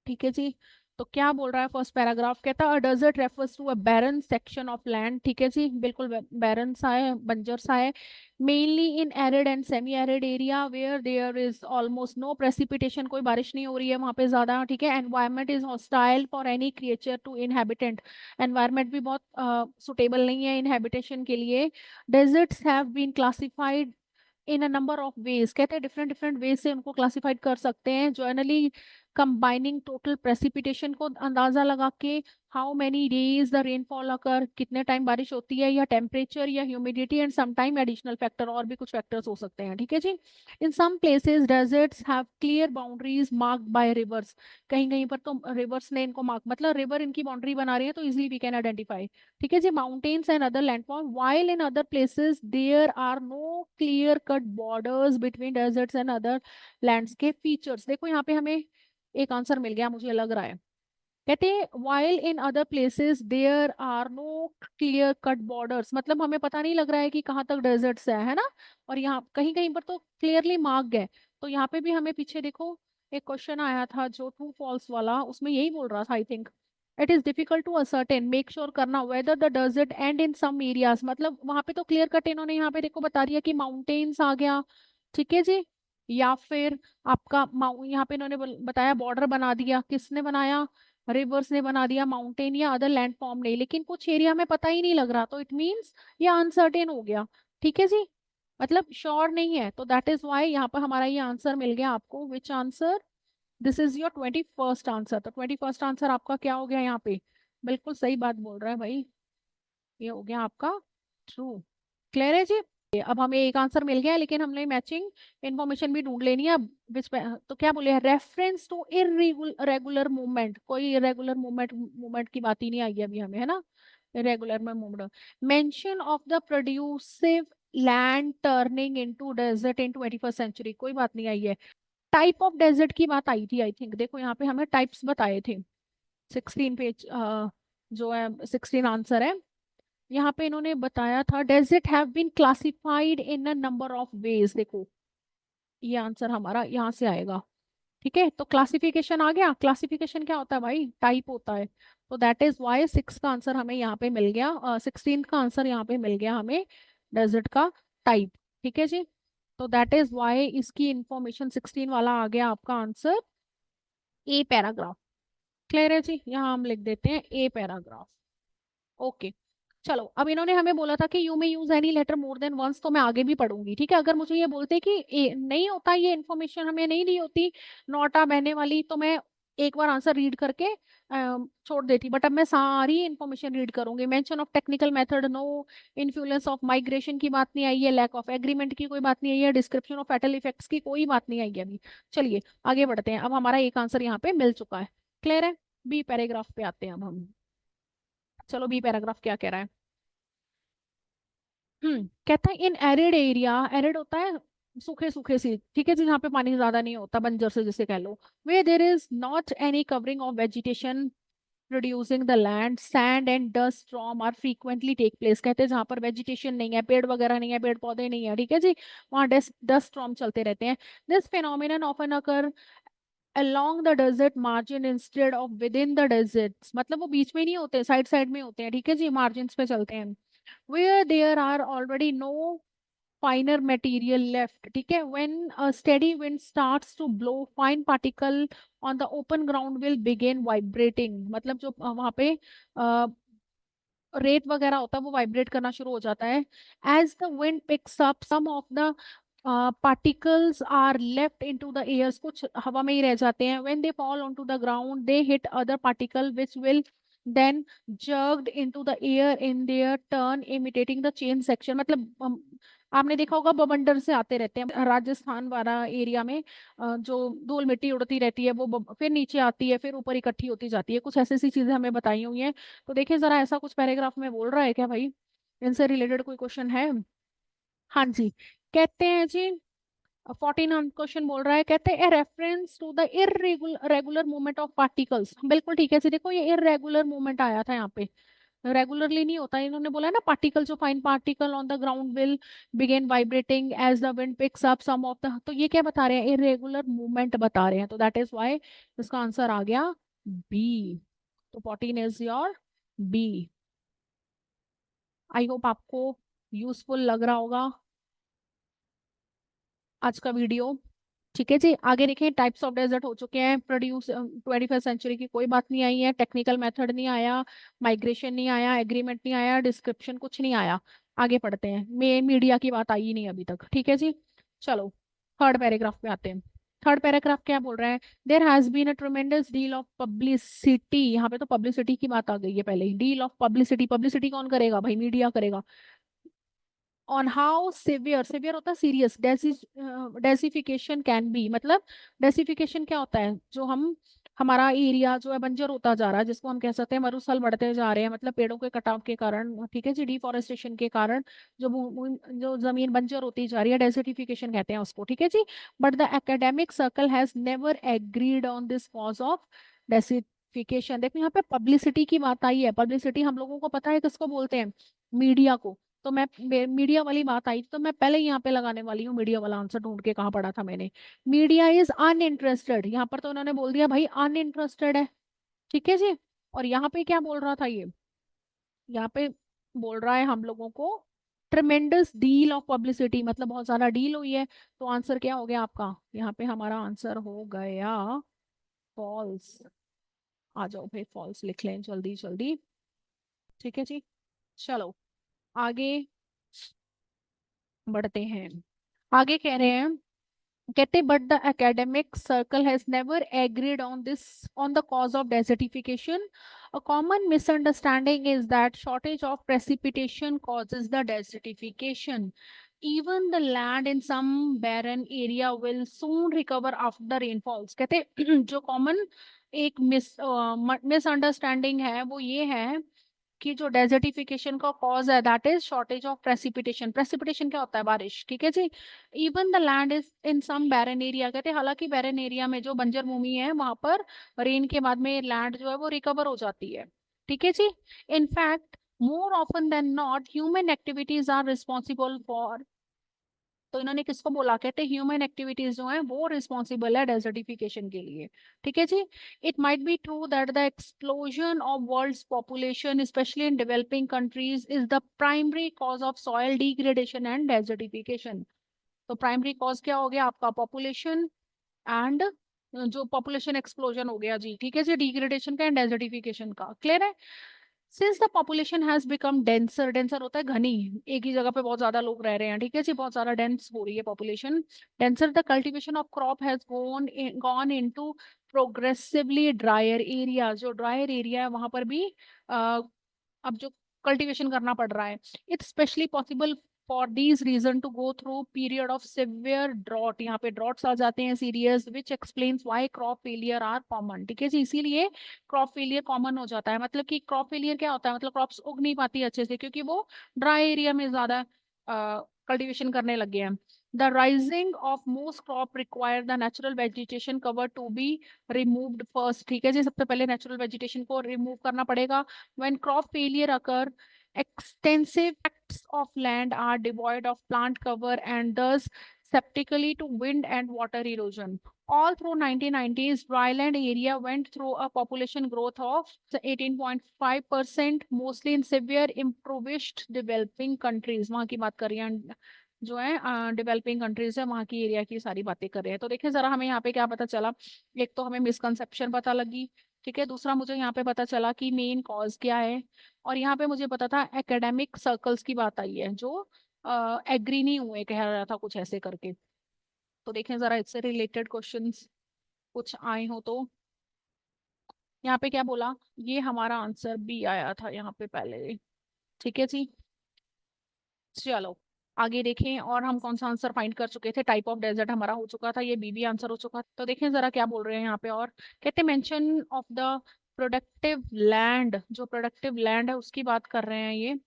ठीक है जी, तो क्या बोल रहा है फर्स्ट पैराग्राफ, कहता है desert refers to a barren section of land. ठीक है जी, बिल्कुल बैरन सा है, बंजर सा है, mainly in arid and semi arid area where there is almost no precipitation, कोई बारिश नहीं हो रही है वहां पे ज्यादा। ठीक है, environment is hostile for any creature to inhabitant, environment भी बहुत सुटेबल नहीं है इनहेबिटेशन के लिए। Deserts have been classified in a number of ways, कहते हैं डिफरेंट डिफरेंट वेज से उनको क्लासिफाइड कर सकते हैं, जनरली कंबाइनिंग टोटल प्रेसिपिटेशन को अंदाजा लगा के, how many days the rainfall occur, कितने टाइम बारिश होती है, या टेम्परेचर या humidity and some time additional factor, और भी कुछ फैक्टर्स हो सकते हैं। ठीक है जी, in some places deserts have clear boundaries marked by rivers, कहीं कहीं पर तो रिवर्स ने इनको मार्क, मतलब रिवर इनकी बाउंड्री बना रही है तो इजिली वी कैन आइडेंटिफाई। ठीक है जी, mountains and other landform, while in other places there are no clear cut borders between deserts and other landscape features। देखो यहाँ पे हमें एक आंसर मिल गया मुझे लग रहा है। कहते हैं while in other places there are no clear cut borders, मतलब हमें पता नहीं लग रहा है कि कहाँ तक डेजर्ट्स है ना। और यहाँ कहीं कहीं पर तो क्लियरली मार्क्ड है। तो यहाँ पे भी हमें पीछे देखो एक क्वेश्चन आया था जो ट्रू फॉल्स वाला, उसमें यही बोल रहा था I think. It is difficult to ascertain make sure करना whether the desert and in some areas, मतलब वहां पे तो क्लियर कट इन्होंने यहाँ पे देखो बता दिया कि माउंटेन्स आ गया, ठीक है जी। या फिर आपका यहाँ पे इन्होंने बताया बॉर्डर बना दिया, किसने बनाया, रिवर्स ने बना दिया, माउंटेन या अदर लैंड फॉर्म नहीं, लेकिन कुछ एरिया में पता ही नहीं लग रहा, तो इट मीन्स ये अनसर्टेन हो गया, ठीक है जी। मतलब श्योर नहीं है, तो दैट इज वाई यहाँ पर हमारा ये आंसर मिल गया आपको। विच answer, this is your 21st answer. तो 21st आंसर आपका क्या हो गया यहाँ पे, बिल्कुल सही बात बोल रहा है भाई, ये हो गया आपका ट्रू। क्लियर है जी। अब हमें एक आंसर मिल गया है, लेकिन हमने मैचिंग इंफॉर्मेशन भी ढूंढ लेनी है अब। तो क्या बोले, रेफरेंस टू इरेगुलर मूवमेंट, कोई इरेगुलर मूवमेंट मूवमेंट की बात ही नहीं आई है अभी हमें, है ना। इरेगुलर में movement, mention of the productive land turning into desert in 21st century, कोई बात नहीं आई है। टाइप ऑफ डेजर्ट की बात आई थी आई थिंक, देखो यहाँ पे हमें टाइप्स बताए थे। 16 पेज जो है 16 आंसर है। यहाँ पे इन्होंने बताया था desert have been classified in a number of ways, देखो ये आंसर हमारा यहाँ से आएगा। ठीक है, तो क्लासिफिकेशन आ गया, क्लासिफिकेशन क्या होता है भाई, टाइप होता है। तो दैट इज वाई 6 का आंसर हमें यहाँ पे मिल गया, 16 का आंसर यहाँ पे मिल गया हमें, डेजर्ट का टाइप। ठीक है जी। तो दैट इज वाई इसकी इंफॉर्मेशन 16 वाला आ गया आपका आंसर, ए पैराग्राफ। क्लियर है जी, यहाँ हम लिख देते हैं ए पैराग्राफ। ओके। चलो, अब इन्होंने हमें बोला था कि you may use any letter more than once, तो मैं आगे भी पढ़ूंगी, ठीक है। अगर मुझे ये बोलते कि नहीं होता, ये इन्फॉर्मेशन हमें नहीं दी होती नोटा बहने वाली, तो मैं एक बार आंसर रीड करके छोड़ देती, बट अब मैं सारी इन्फॉर्मेशन रीड करूंगी। Mention of technical method no, influence of migration की बात नहीं आई है, लैक ऑफ एग्रीमेंट की कोई बात नहीं आई है, डिस्क्रिप्शन ऑफ फैटल इफेक्ट्स की कोई बात नहीं आई है अभी। चलिए आगे बढ़ते हैं, अब हमारा एक आंसर यहाँ पे मिल चुका है। क्लियर है। बी पैराग्राफ पे आते हैं अब हम। चलो बी पैराग्राफ क्या कह रहा है। कहता है इन एरिड एरिया, एरिड होता है सूखे सूखे सी, ठीक है जी, जहाँ पे पानी ज्यादा नहीं होता, बंजर से जिसे कह लो, where there is not any covering of vegetation producing the land sand and dust storm are frequently take place, कहते हैं जहाँ पर वेजिटेशन नहीं है, पेड़ वगैरह नहीं है, पेड़ पौधे नहीं है, ठीक है जी, वहाँ डस्ट डस्ट स्टॉर्म चलते रहते हैं। This phenomenon often occur along the desert margin instead of within the deserts, मतलब वो बीच में नहीं होते, साइड साइड में होते हैं, ठीक है जी, मार्जिन्स पे चलते हैं। where there are already no finer material left, ठीक है, when a steady wind starts to blow fine particle on the open ground will begin vibrating, मतलब जो वहां पे रेत वगैरह होता है वो वाइब्रेट करना शुरू हो जाता है। As the wind picks up some of the particles are left into the airs, कुछ हवा में ही रह जाते हैं। When they fall on to the ground they hit other particle which will then jerked into the air in their turn imitating the chain section, मतलब आपने देखा होगा बवंडर से आते रहते हैं राजस्थान वाला एरिया में, जो धूल मिट्टी उड़ती रहती है वो फिर नीचे आती है, फिर ऊपर इकट्ठी होती जाती है, कुछ ऐसी ऐसी चीजें हमें बताई हुई हैं। तो देखिए जरा ऐसा कुछ पैराग्राफ में बोल रहा है क्या भाई, इनसे रिलेटेड कोई क्वेश्चन है। हाँ जी, कहते हैं जी 14 क्वेश्चन बोल रहा है, कहते हैं reference to the irregular movement of particles, बिल्कुल ठीक है जी, देखो ये इरेगुलर मूवमेंट आया था यहाँ पे, रेगुलरली नहीं होता, इन्होंने बोला है ना पार्टिकल, जो fine particle on the ground will begin vibrating as the wind picks up some of the, तो ये क्या बता रहे हैं, इरेगुलर मूवमेंट बता रहे हैं, तो दैट इज व्हाई इसका आंसर आ गया बी। तो 14 is your B. I hope आपको यूजफुल लग रहा होगा आज का वीडियो। ठीक है जी, आगे देखें, टाइप्स ऑफ डेजर्ट हो चुके हैं प्रोड्यूस, 21st सेंचुरी की कोई बात नहीं आई है, टेक्निकल मेथड नहीं आया, माइग्रेशन नहीं आया, एग्रीमेंट नहीं आया, डिस्क्रिप्शन कुछ नहीं आया। आगे पढ़ते हैं, मेन मीडिया की बात आई ही नहीं अभी तक, ठीक है जी। चलो थर्ड पैराग्राफ पे आते हैं। थर्ड पैराग्राफ क्या बोल रहा है, there has been a tremendous deal of publicity, यहाँ पे तो पब्लिसिटी की बात आ गई है पहले ही, डील ऑफ पब्लिसिटी, पब्लिसिटी कौन करेगा भाई, मीडिया करेगा। ऑन हाउ सिवियर, सिवियर होता है सीरियस, डेसिफिकेशन कैन बी, मतलब डेसिफिकेशन क्या होता है, जो हम हमारा एरिया जो है बंजर होता जा रहा है, जिसको हम कह सकते हैं मरुस्थल बढ़ते जा रहे हैं, मतलब पेड़ों के कटाव के कारण, ठीक है जी, डिफोरेस्टेशन के कारण जो जो जमीन बंजर होती जा रही है, डेजर्टिफिकेशन कहते हैं उसको, ठीक है जी। But the academic circle has never agreed on this cause of desertification. देखो यहाँ पे पब्लिसिटी की बात आई है। पब्लिसिटी हम लोगों को पता है किसको बोलते हैं, मीडिया को। तो मैं मीडिया वाली बात आई तो मैं पहले ही यहाँ पे लगाने वाली हूँ मीडिया वाला आंसर, ढूंढ के कहाँ पढ़ा था मैंने। मीडिया इज अनइंटरेस्टेड, यहाँ पर तो उन्होंने बोल दिया भाई अनइंटरेस्टेड है, ठीक है जी। और यहाँ पे क्या बोल रहा था ये, यहाँ पे बोल रहा है हम लोगों को ट्रिमेंडस डील ऑफ पब्लिसिटी, मतलब बहुत ज्यादा डील हुई है। तो आंसर क्या हो गया आपका, यहाँ पे हमारा आंसर हो गया फॉल्स। आ जाओ भाई, फॉल्स लिख लें जल्दी जल्दी, ठीक है जी। चलो आगे बढ़ते हैं। आगे कह रहे हैं, कहते but the academic circle has never agreed on this, on the cause of desertification. A common misunderstanding is that shortage of precipitation causes the desertification. Even the land in some barren area will soon recover after the rainfalls. कहते जो common एक misunderstanding है वो ये है कि जो desertification का कॉज है that is shortage of precipitation. Precipitation क्या होता है, बारिश, ठीक है जी। Even the land is in some barren area, कहते हैं हालांकि बैरन एरिया में जो बंजर भूमि है वहां पर रेन के बाद में लैंड जो है वो रिकवर हो जाती है, ठीक है जी। In fact more often than not human activities are responsible for, तो इन्होंने किसको बोला, कहते हैं ह्यूमन एक्टिविटीज जो है वो रिस्पॉन्सिबल है डेजर्टिफिकेशन के लिए, ठीक है जी। It might be true that the explosion of world's population specially in developing countries is the primary cause of soil degradation and desertification. तो प्राइमरी कॉज क्या हो गया आपका, पॉपुलेशन एंड जो पॉपुलेशन एक्सप्लोजन हो गया जी, ठीक है जी, डिग्रेडेशन का एंड डेजर्टिफिकेशन का। क्लियर है। Since the population has become denser, denser होता है घनी, एक ही जगह पे बहुत ज्यादा लोग रह रहे हैं, ठीक है जी, बहुत ज्यादा डेंस हो रही है population. Denser the cultivation of crop has gone into progressively dryer area, जो ड्रायर एरिया है वहां पर भी अब जो कल्टीवेशन करना पड़ रहा है। It's specially possible for these region to go through period of severe drought, यहाँ पे ड्रॉट्स आ जाते हैं serious, which explains why crop failure are common, ठीक है जी, इसीलिए क्रॉप फेलियर कॉमन हो जाता है। मतलब कि क्रॉप फेलियर क्या होता है, मतलब क्रॉप्स उग नहीं पाती अच्छे से क्योंकि वो ड्राई एरिया में ज्यादा कल्टीवेशन करने लग गए हैं। The rising of most crop require the natural vegetation cover to be removed first, ठीक है जी, सबसे पहले नेचुरल वेजिटेशन को रिमूव करना पड़ेगा। When crop failure occur, extensive tracts of land are devoid of plant cover and thus susceptible to wind and water erosion. All through 1990s, dryland area went through a population growth of 18.5%, mostly in severe impoverished developing countries. वहाँ की बात कर रही हैं जो है developing countries है, वहाँ की एरिया की सारी बातें कर रहे हैं। तो देखिए जरा हमें यहाँ पे क्या पता चला, एक तो हमें मिसकंसेप्शन पता लगी, ठीक है, दूसरा मुझे यहाँ पे पता चला कि मेन कॉज क्या है, और यहाँ पे मुझे पता था एकेडमिक सर्कल्स की बात आई है जो एग्री नहीं हुए, कह रहा था कुछ ऐसे करके। तो देखें जरा इससे रिलेटेड क्वेश्चंस कुछ आए हो तो। यहाँ पे क्या बोला, ये हमारा आंसर बी आया था यहाँ पे पहले, ठीक है जी। चलो आगे देखें, और हम कौन सा आंसर फाइंड कर चुके थे, टाइप ऑफ डेजर्ट हमारा हो चुका था, ये बी आंसर हो चुका था। तो देखें जरा क्या बोल रहे हैं यहाँ पे, और कहते mention of the productive land, जो प्रोडक्टिव लैंड है उसकी बात कर रहे हैं ये।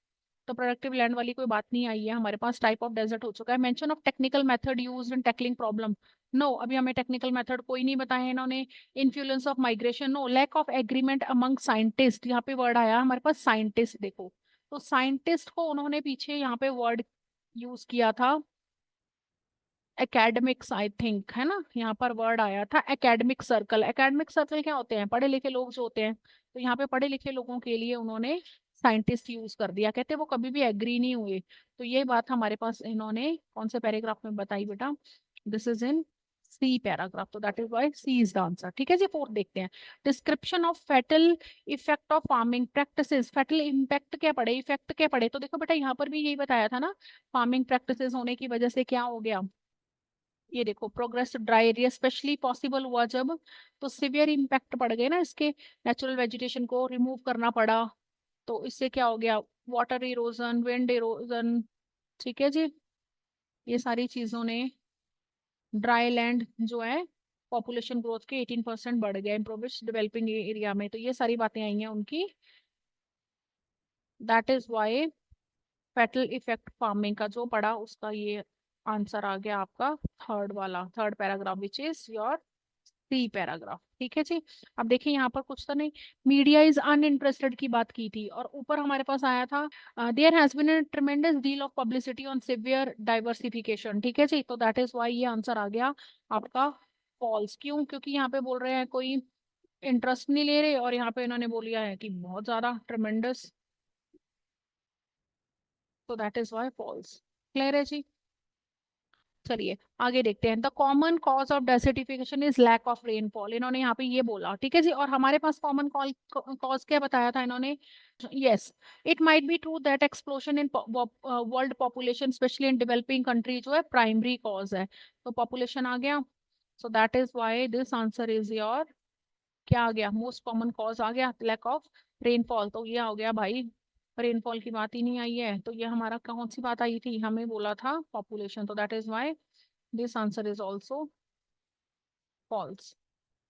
तो प्रोडक्टिव लैंड वाली कोई बात नहीं आई है हमारे पास, टाइप ऑफ डेजर्ट हो चुका है। Mention of technical method used in tackling problem, no, अभी हमें टेक्निकल मेथड कोई नहीं बताया इन्होंने। Influence of migration, no. Lack of agreement among scientist, यहाँ पे वर्ड आया हमारे पास साइंटिस्ट, देखो तो साइंटिस्ट को उन्होंने पीछे यहाँ पे वर्ड यूज किया था एकेडमिक्स, आई थिंक, है ना, यहाँ पर वर्ड आया था एकेडमिक सर्कल। एकेडमिक सर्कल क्या होते हैं, पढ़े लिखे लोग जो होते हैं, तो यहाँ पे पढ़े लिखे लोगों के लिए उन्होंने साइंटिस्ट यूज कर दिया, कहते वो कभी भी एग्री नहीं हुए। तो ये बात हमारे पास इन्होंने कौन से पैराग्राफ में बताई बेटा, this is in C paragraph, तो that is why C is the answer, ठीक है जी। फोर्थ देखते हैं, description of fatal effect of farming practices. Fatal impact क्या पढ़े, इफेक्ट क्या पढ़े, तो देखो बेटा यहाँ पर भी यही बताया था ना, फार्मिंग प्रैक्टिसेस होने की वजह से क्या हो गया, ये देखो progress dry area specially possible हुआ जब, तो सिवियर इम्पैक्ट पड़ गए ना इसके, नेचुरल वेजिटेशन को रिमूव करना पड़ा, तो इससे क्या हो गया, वाटर इरोजन, विंड इरोजन, ठीक है जी, ये सारी चीजों ने ड्राई लैंड जो है पॉपुलेशन ग्रोथ के 18% बढ़ गया इम्प्रोविस्ड डेवलपिंग एरिया में, तो ये सारी बातें आई हैं उनकी। That is why fatal effect farming का जो पढ़ा उसका ये आंसर आ गया आपका थर्ड वाला, third paragraph which is your C paragraph. ठीक है जी। अब देखिए यहाँ पर कुछ तो नहीं, मीडिया इज अनइंटरेस्टेड की बात की थी, और ऊपर हमारे पास आया था there has been a tremendous deal of publicity on severe diversification. ठीक है जी, तो दैट इज व्हाई ये आंसर आ गया आपका फॉल्स। क्यों? क्योंकि यहाँ पे बोल रहे हैं कोई इंटरेस्ट नहीं ले रहे, और यहाँ पे इन्होंने बोलिया है कि बहुत ज्यादा ट्रेमेंडस, तो that is why falls. Clear है जी। चलिए आगे देखते हैं। The common cause of desertification is lack of rainfall, इन्होंने यहाँ पे ये बोला। ठीक है जी, और हमारे पास कॉमन कॉज क्या बताया था इन्होंने? Yes, it might be true that explosion in world population specially in developing country जो है प्राइमरी कॉज है, तो पॉपुलेशन आ गया। सो that is why this answer is your, क्या आ गया, मोस्ट कॉमन कॉज आ गया लैक ऑफ रेनफॉल, तो ये हो गया भाई, रेनफॉल की बात ही नहीं आई है, तो ये हमारा कौन सी बात आई थी, हमें बोला था पॉपुलेशन, तो that is why this answer is also false.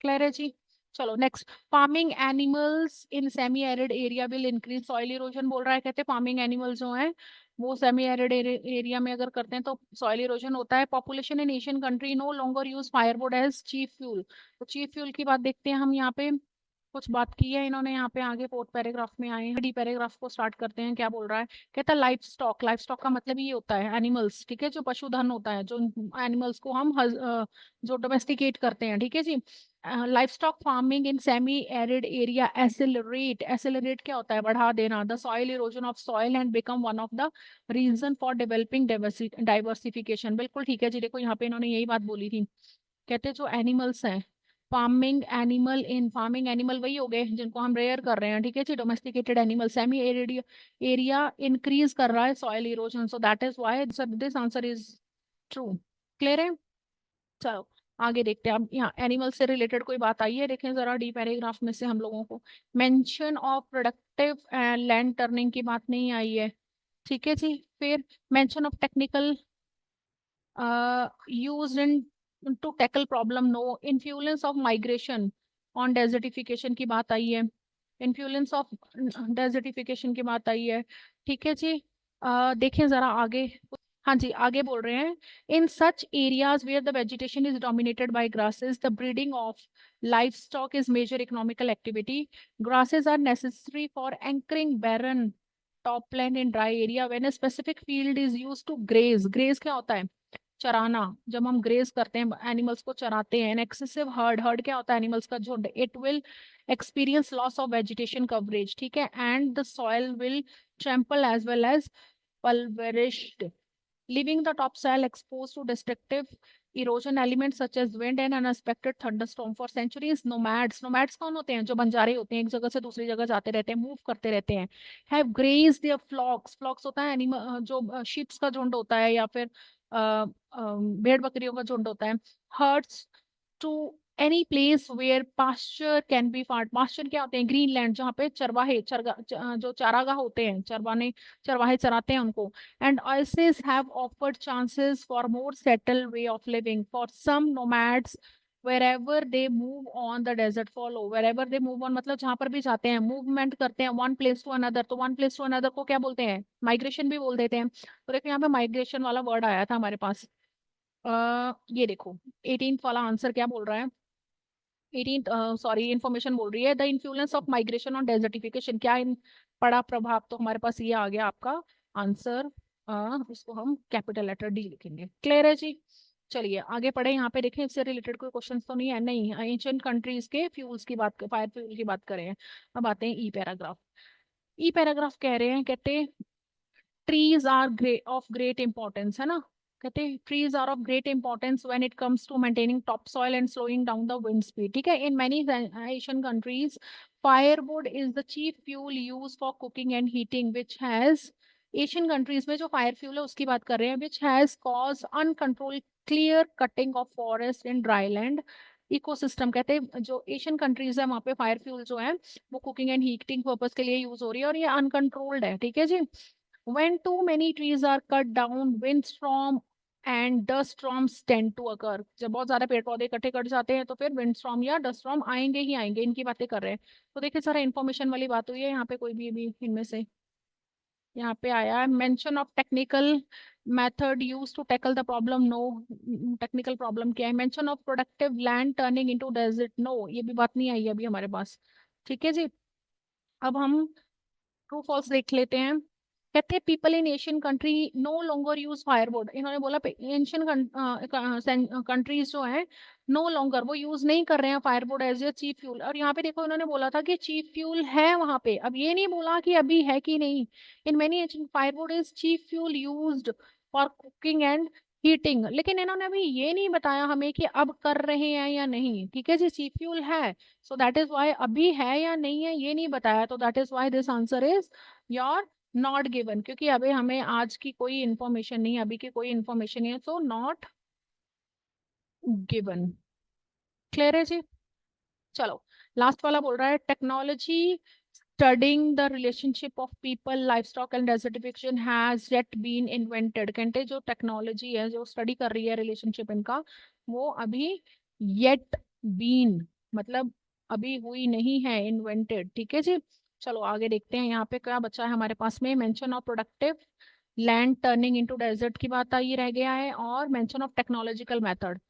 Clear है जी। चलो next, farming animals in semi arid area will increase soil erosion बोल रहा है। कहते हैं फार्मिंग एनिमल्स जो हैं वो सेमी एरिड एरिया में अगर करते हैं तो सॉइल इरोजन होता है। Population in Asian country no longer use firewood as chief fuel, तो चीफ फ्यूल की बात देखते हैं हम यहाँ पे, कुछ बात की है इन्होंने यहाँ पे आगे फोर्थ पैराग्राफ में आए हैं। डी पैराग्राफ को स्टार्ट करते हैं, क्या बोल रहा है? कहता है लाइफ स्टॉक, लाइफ स्टॉक का मतलब ये होता है एनिमल्स, ठीक है, जो पशुधन होता है, जो एनिमल्स को हम जो डोमेस्टिकेट करते हैं। ठीक है जी। Life stock farming in semi arid area accelerate, accelerate क्या होता है? बढ़ा देना the soil erosion of soil and become one of the reason for developing diversification. बिल्कुल ठीक है जी, देखो यहाँ पे इन्होंने यही बात बोली थी। कहते जो एनिमल्स हैं, फार्मिंग एनिमल, इन फार्मिंग एनिमल वही हो गए जिनको हम रेयर कर रहे हैं। ठीक है जी, domesticated animal semi arid area increase कर रहा है soil erosion, so that is why this answer is true. Clear है। चलो आगे देखते हैं। अब यहाँ एनिमल से रिलेटेड कोई बात आई है, देखें जरा डी पैराग्राफ में से हम लोगों को। Mention of productive land turning की बात नहीं आई है। ठीक है जी। फिर mention of technical used in to tackle problem, no. Influence of migration on desertification की बात आई है, इन्फ्लुएंस ऑफ डेजर्टिफिकेशन की बात आई है। ठीक है जी। देखें जरा आगे। हाँ जी, आगे बोल रहे हैं in such areas where the vegetation is dominated by grasses the breeding of life stock is major economical activity, grasses are necessary for anchoring barren topland in dry area when a specific field is used to graze, graze क्या होता है? चराना। जब हम graze करते हैं animals को चराते हैं, एक्सेसिव हर्ड, हर्ड क्या होता है? एनिमल्स का झुंड, it will experience loss of vegetation coverage, ठीक है, and the soil will trample as well as pulverished, leaving the topsoil exposed to destructive erosion elements such as wind and unexpected thunderstorm for centuries. Nomads, nomads कौन होते हैं? जो बंजारे होते हैं, एक जगह से दूसरी जगह जाते रहते हैं, मूव करते रहते हैं। have grazed their flocks, flocks होता है एनिमल, जो शीप्स का झुंड होता है, या फिर भेड़ बकरियों का झुंड होता है। herds to any place where pasture can be found, pasture क्या होते हैं? ग्रीन लैंड, जहाँ पे चरवाहे जो चारागाह होते हैं, चरवाहे चराते हैं उनको। And oases have offered chances for more settled way of living for some nomads wherever they move on the desert follow, wherever they move on मतलब जहां पर भी जाते हैं, मूवमेंट करते हैं one place to another, तो one place to another को क्या बोलते हैं? माइग्रेशन भी बोल देते हैं। तो देखो यहाँ पे माइग्रेशन वाला वर्ड आया था हमारे पास। ये देखो 18th वाला आंसर क्या बोल रहा है? 18th सॉरी, इंफॉर्मेशन बोल रही है the influence of migration on desertification, क्या इन पड़ा प्रभाव, तो हमारे पास ये आ गया आपका आंसर। इसको हम कैपिटल लेटर डी लिखेंगे। क्लियर है जी। चलिए आगे पढ़े, यहाँ पे देखें इससे रिलेटेड कोई क्वेश्चन तो नहीं है, नहीं। एंशिएंट कंट्रीज के फ्यूल्स की बात, फायर फ्यूल की बात करें। अब आते हैं ई पैराग्राफ। ई पैराग्राफ कह रहे हैं, कहते trees are of great importance, है ना? कहते हैं trees are of great importance when it comes to maintaining top soil and slowing down the wind speed. ठीक है, in many Asian countries firewood is the chief fuel use for cooking and heating which has, Asian countries में जो fire fuel है उसकी बात कर रहे हैं, which has cause uncontrol clear cutting of forest in dry land ecosystem. कहते हैं जो एशियन कंट्रीज है वहाँ पे फायर फ्यूल जो है वो कुकिंग एंड हीटिंग पर्पज के लिए यूज हो रही है, और ये अनकंट्रोल्ड है। ठीक है जी। When too many trees are cut down, windstorm and dust storms tend to occur, जब बहुत सारे पेड़ पौधे इकट्ठे कर जाते हैं तो फिर विंड स्टॉर्म या डस्ट स्टॉर्म आएंगे ही आएंगे, इनकी बातें कर रहे हैं। तो देखिए सारा इन्फॉर्मेशन वाली बात हुई है यहाँ पे, कोई भी इनमें से यहाँ पे आया है mention of technical method use to tackle the problem, no. Technical problem क्या है? Mention of productive land turning into desert, no, ये भी बात नहीं आई है अभी हमारे पास। ठीक है जी। अब हम ट्रू फॉल्स देख लेते हैं। कहते हैं people in Asian country no longer use firewood, इन्होंने बोला एशियन कंट्रीज जो हैं नो लॉन्गर वो यूज नहीं कर रहे हैं firewood as a cheap fuel. और यहाँ पे देखो इन्होंने बोला था कि चीप फ्यूल है वहां पे, अब ये नहीं बोला कि अभी है कि नहीं। In many Asian firewood is cheap fuel used for cooking and heating, लेकिन इन्होंने अभी ये नहीं बताया हमें कि अब कर रहे हैं या नहीं। ठीक है जी, चीप फ्यूल है, सो दैट इज वाई अभी है या नहीं है ये नहीं बताया, तो that is why this answer is your not given, क्योंकि अभी हमें आज की कोई इंफॉर्मेशन नहीं, अभी की कोई इंफॉर्मेशन नहीं है, सो नॉट गिवन। क्लियर है जी। चलो, लास्ट वाला बोल रहा है technology studying the relationship of people livestock and desertification has yet been invented. कहते जो टेक्नोलॉजी है जो स्टडी कर रही है रिलेशनशिप इनका, वो अभी येट बीन मतलब अभी हुई नहीं है, इन्वेंटेड। ठीक है जी। चलो आगे देखते हैं यहाँ पे क्या बचा है हमारे पास में। Mention of productive land turning into desert की बात आई रह गया है, और मेंशन ऑफ टेक्नोलॉजिकल मेथड।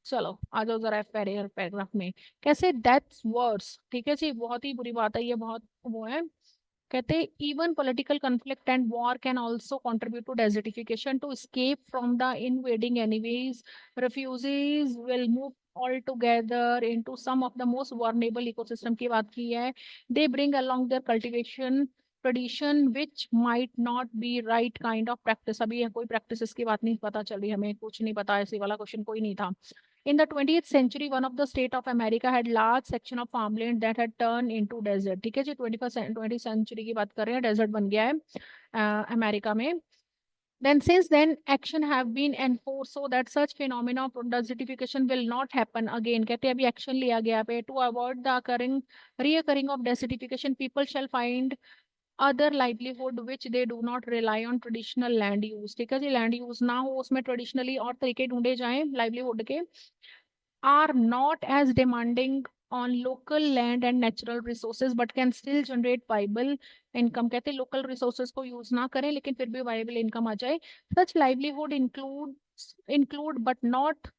चलो आ जाओ जरा पैराग्राफ में। कैसे दैट्स वर्स, ठीक है जी, बहुत ही बुरी बात है ये, बहुत वो है। कहते even political conflict and war can also contribute to desertification to escape from the invading enemies, refugees will move all together into some of the most vulnerable ecosystem की बात की है। they bring along their cultivation tradition which might not be right kind of practice, अभी ये कोई practices की बात नहीं पता चली हमें, कुछ नहीं पता, ऐसे वाला क्वेश्चन कोई नहीं था। In the 20th century, one of the state of America had large section of farmland that had turned into desert। ठीक है जी, 20th century की बात कर रहे हैं, डेजर्ट बन गया है अमेरिका में। Then since then action have been enforced so that such phenomena of desertification will not happen again। कहते हैं अभी एक्शन लिया गया पे to avoid the occurring reoccurring of desertification, people shall find other livelihood which they do not rely on traditional land use। ठीक है जी, land use ना हो उसमें ट्रेडिशनली और तरीके ढूंढे जाएं लाइवलीहुड के, are not as demanding on local land and natural resources but can still generate viable income। कहते हैं लोकल रिसोर्सेज को यूज ना करें लेकिन फिर भी वाइबल इनकम आ जाए। Such livelihood include but not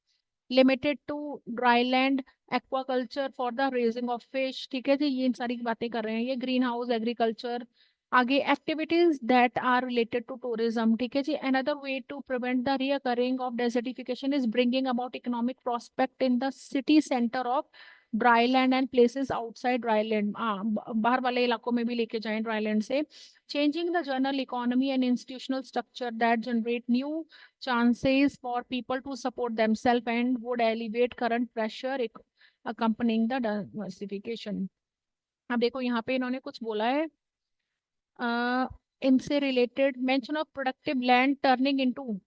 limited to dry land aquaculture for the raising of fish. ठीक है जी, ये इन सारी बातें कर रहे हैं, ये ग्रीन हाउस एग्रीकल्चर। आगे activities that are related to tourism. ठीक है जी, another way to prevent the recurring of desertification is bringing about economic prospect in the city centre of dry land and places outside dry land, बाहर वाले इलाकों में भी लेके जाएं ड्राई लैंड से। Changing the general economy and institutional structure that generate new chances for people to support themselves and would alleviate current pressure accompanying the diversification। अब देखो यहाँ पे इन्होंने कुछ बोला है इनसे related, mention of productive land turning into,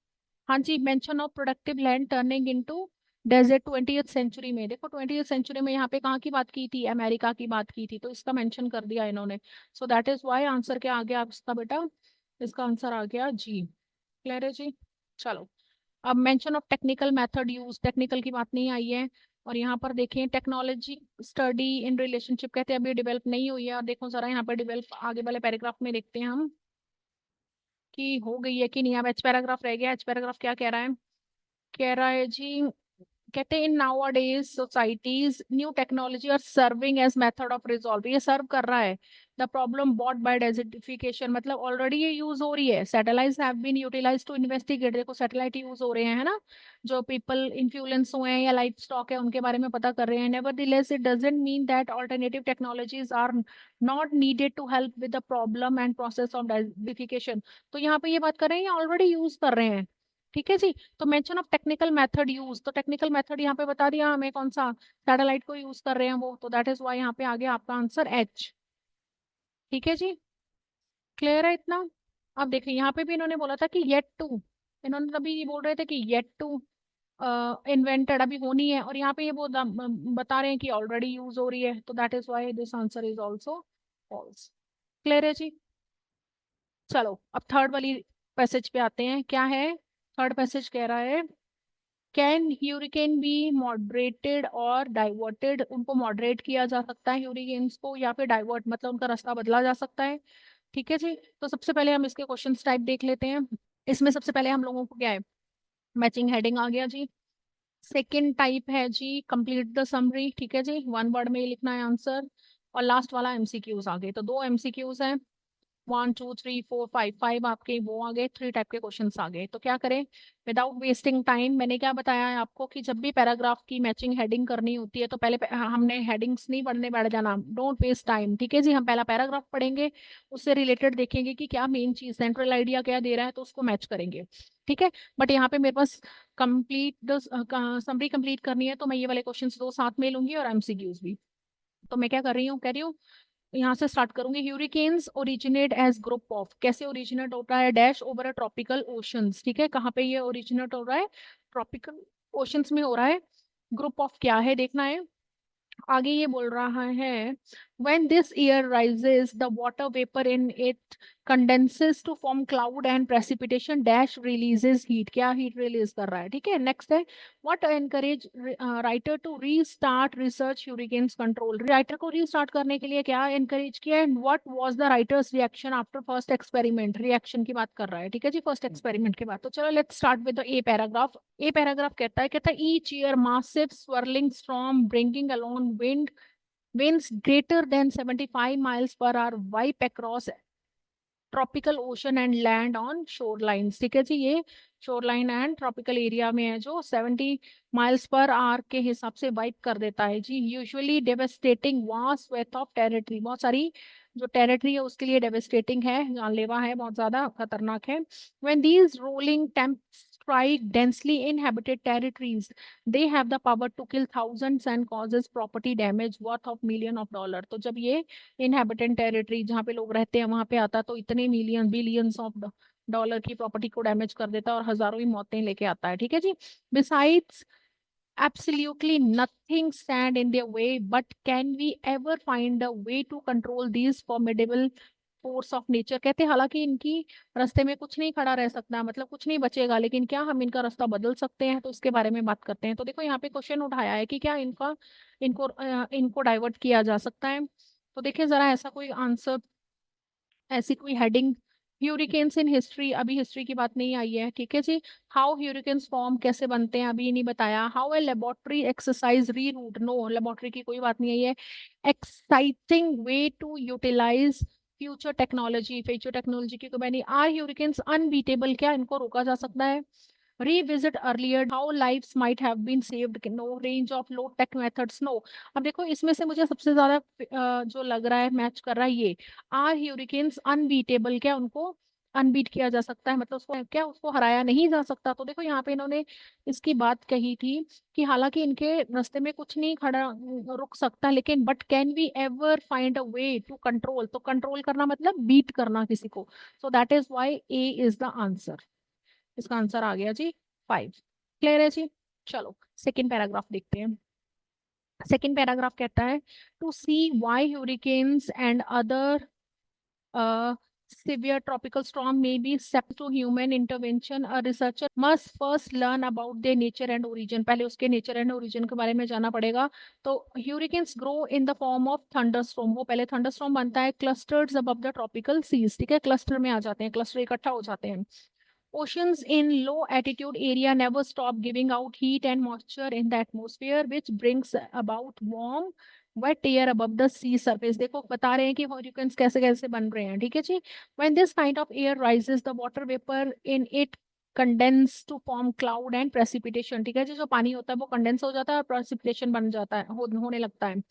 हाँ जी, mention of productive land turning into desert 20th century में। देखो 20th सेंचुरी में यहाँ पे कहाँ की बात की थी, अमेरिका की बात की थी, तो इसका मेंशन कर दिया इन्होंने। सो दैट इज व्हाई आंसर क्या आ गया आप इसका बेटा, इसका आंसर आ गया जी। क्लियर है जी। चलो, अब mention of technical method use, technical की बात नहीं आई है। और यहाँ पर देखें टेक्नोलॉजी स्टडी इन रिलेशनशिप, कहते हैं अभी डेवलप नहीं हुई है, और देखो जरा यहाँ पर डेवलप आगे वाले पैराग्राफ में देखते हैं हम कि हो गई है कि नहीं। अब एच पैराग्राफ रह गया, एच पैराग्राफ क्या कह रहा है? कह रहा है जी, कहते हैं in nowadays societies new technology और serving as method of resolve, ये सर्व कर रहा है the problem brought by desertification, मतलब ऑलरेडी ये यूज हो रही है। Satellites have been utilized to investigate, देखो सैटेलाइट यूज हो रहे हैं है ना, जो पीपल इन्फ्लुएंस हुए हैं या लाइफ स्टॉक है उनके बारे में पता कर रहे हैं। Nevertheless it doesn't mean that alternative technologies are not needed to help with the problem and process of desertification. तो यहाँ पे ये बात कर रहे हैं ये ऑलरेडी यूज कर रहे हैं। ठीक है जी। तो mention of technical method use, तो टेक्निकल मेथड यहाँ पे बता दिया हमें कौन सा, सैटेलाइट को यूज कर रहे हैं वो, तो दैट इज वाई यहाँ पे आ गया आपका आंसर एच। ठीक है जी। क्लियर है इतना। अब देखिए यहाँ पे भी इन्होंने बोला था कि येट टू, इन्होंने तभी ये बोल रहे थे कि येट टू इन्वेंटेड, अभी होनी है, और यहाँ पे ये बता रहे हैं कि ऑलरेडी यूज हो रही है, तो that is why this answer is also false. Clear है जी। चलो अब थर्ड वाली पैसेज पे आते हैं, क्या है? थर्ड पैसेज कह रहा है कैन ह्यूरिकेन बी मॉडरेटेड और डाइवर्टेड, उनको मॉडरेट किया जा सकता है ह्यूरिकेन्स को, या फिर डाइवर्ट मतलब उनका रास्ता बदला जा सकता है। ठीक है जी, तो सबसे पहले हम इसके क्वेश्चन टाइप देख लेते हैं। इसमें सबसे पहले हम लोगों को क्या है, मैचिंग हेडिंग आ गया जी। सेकंड टाइप है जी कंप्लीट द समरी, ठीक है जी, वन वर्ड में ही लिखना है आंसर। और लास्ट वाला एमसीक्यूज आ गए, तो दो एमसीक्यूज हैं, 1 2 3 4 5, 5 आपके वो आ गए, 3 टाइप के क्वेश्चंस आ गए। तो क्या करें विदाउट वेस्टिंग टाइम, मैंने क्या बताया है आपको कि जब भी पैराग्राफ की मैचिंग हेडिंग करनी होती है तो पहले हमने हेडिंग्स नहीं पढ़ने बैठ जाना, डोंट वेस्ट टाइम। ठीक है जी, हम पहला पैराग्राफ पढ़ेंगे, उससे रिलेटेड देखेंगे कि क्या मेन चीज सेंट्रल आइडिया क्या दे रहा है, तो उसको मैच करेंगे। ठीक है, बट यहाँ पे मेरे पास कंप्लीट द समरी कंप्लीट करनी है, तो मैं ये वाले क्वेश्चन दो साथ में लूंगी और एमसीक्यूज भी। तो मैं क्या कर रही हूँ, कह रही हूँ यहाँ से स्टार्ट करूंगी। ह्यूरिकेन्स ओरिजिनेट एज ग्रुप ऑफ, कैसे ओरिजिनेट होता है, dash over a tropical oceans. ठीक है, कहाँ पे ये ओरिजिनेट हो रहा है, ट्रॉपिकल ओशंस में हो रहा है। ग्रुप ऑफ क्या है देखना है। आगे ये बोल रहा है when this air rises the water vapor in it condenses to form cloud and precipitation dash releases heat, क्या heat release कर रहा है। ठीक है, नेक्स्ट है what encourage writer to restart research hurricanes control, writer को रीस्टार्ट करने के लिए क्या एनकरेज किया, and what was the writer's reaction after first experiment, reaction की बात कर रहा है। ठीक है जी, फर्स्ट एक्सपेरिमेंट के बाद। तो चलो let's start with the a paragraph. A paragraph कहता है each year massive swirling storm bringing along winds greater than 75 miles per hour wipe across tropical ocean and land on शोर लाइन्स। ठीक है जी, ये shore line and tropical area में है जो 70 miles per hour के हिसाब से वाइप कर देता है जी। Usually devastating vast swathe of territory, बहुत सारी जो टेरिटरी है उसके लिए डेवेस्टेटिंग है, जानलेवा है, बहुत ज्यादा खतरनाक है। When these rolling temps strike densely inhabited territories they have the power to kill thousands and causes property damage worth of $1 million। तो जब ये इनहेबिटेंट टेरिटरी जहाँ पे लोग रहते हैं वहां पे आता तो इतने मिलियन बिलियंस ऑफ डॉलर की प्रॉपर्टी को डैमेज कर देता और हजारों ही मौतें लेके आता है। ठीक है जी, besides absolutely nothing stand in their way, but can we ever find a way to control these formidable force of nature, कहते हैं हालांकि इनकी रास्ते में कुछ नहीं खड़ा रह सकता, मतलब कुछ नहीं बचेगा, लेकिन क्या हम इनका रास्ता बदल सकते हैं, तो इसके बारे में बात करते हैं। तो देखो यहाँ पे क्वेश्चन उठाया है कि क्या इनको डाइवर्ट किया जा सकता है। तो देखिए जरा ऐसा कोई आंसर, ऐसी कोई हेडिंग, ह्यूरिकेन्स इन हिस्ट्री, अभी हिस्ट्री की बात नहीं आई है। ठीक है जी, हाउ ह्यूरिकेन्स फॉर्म, कैसे बनते हैं अभी नहीं बताया। How a laboratory exercise reroute, no laboratory की कोई बात नहीं आई है। Exciting way to utilize future technology की कोई बात नहीं। आर ह्यूरिकेन्स अनबीटेबल, क्या इनको रोका जा सकता है। revisit earlier how lives might have been saved, no range of low tech methods, no। अब देखो इसमें से मुझे सबसे ज्यादा जो लग रहा है मैच कर रहा है ये आर ह्यूरिकेन्स अनबीटेबल, क्या उनको अनबीट किया जा सकता है, मतलब उसको क्या उसको हराया नहीं जा सकता। तो देखो यहाँ पे इन्होंने इसकी बात कही थी कि हालांकि इनके रास्ते में कुछ नहीं खड़ा रुक सकता, लेकिन but can we ever find a way to control, तो कंट्रोल करना मतलब बीट करना किसी को। So that is why A is the answer, इसका आंसर आ गया जी 5। क्लियर है जी, चलो सेकेंड पैराग्राफ देखते हैं। सेकेंड पैराग्राफ कहता है to see why hurricanes and other severe tropical storm may be subject to human intervention, a researcher must first learn about their nature and origin, पहले उसके nature and origin के बारे में जाना पड़ेगा। तो hurricanes grow in the form of thunderstorm, वो पहले thunderstorm बनता है clusters above the tropical seas। ठीक है, cluster में आ जाते हैं, cluster इकट्ठा हो जाते हैं। Oceans in low altitude area never stop giving out heat and moisture in the atmosphere, which brings about warm wet air above the sea surface। देखो बता रहे हैं कि hurricanes कैसे कैसे बन रहे हैं। ठीक है जी, when this kind of air rises the water vapor in it condense to form cloud and precipitation। ठीक है जी, जो पानी होता है वो कंडेंस हो जाता है और precipitation बन जाता है, होने लगता है।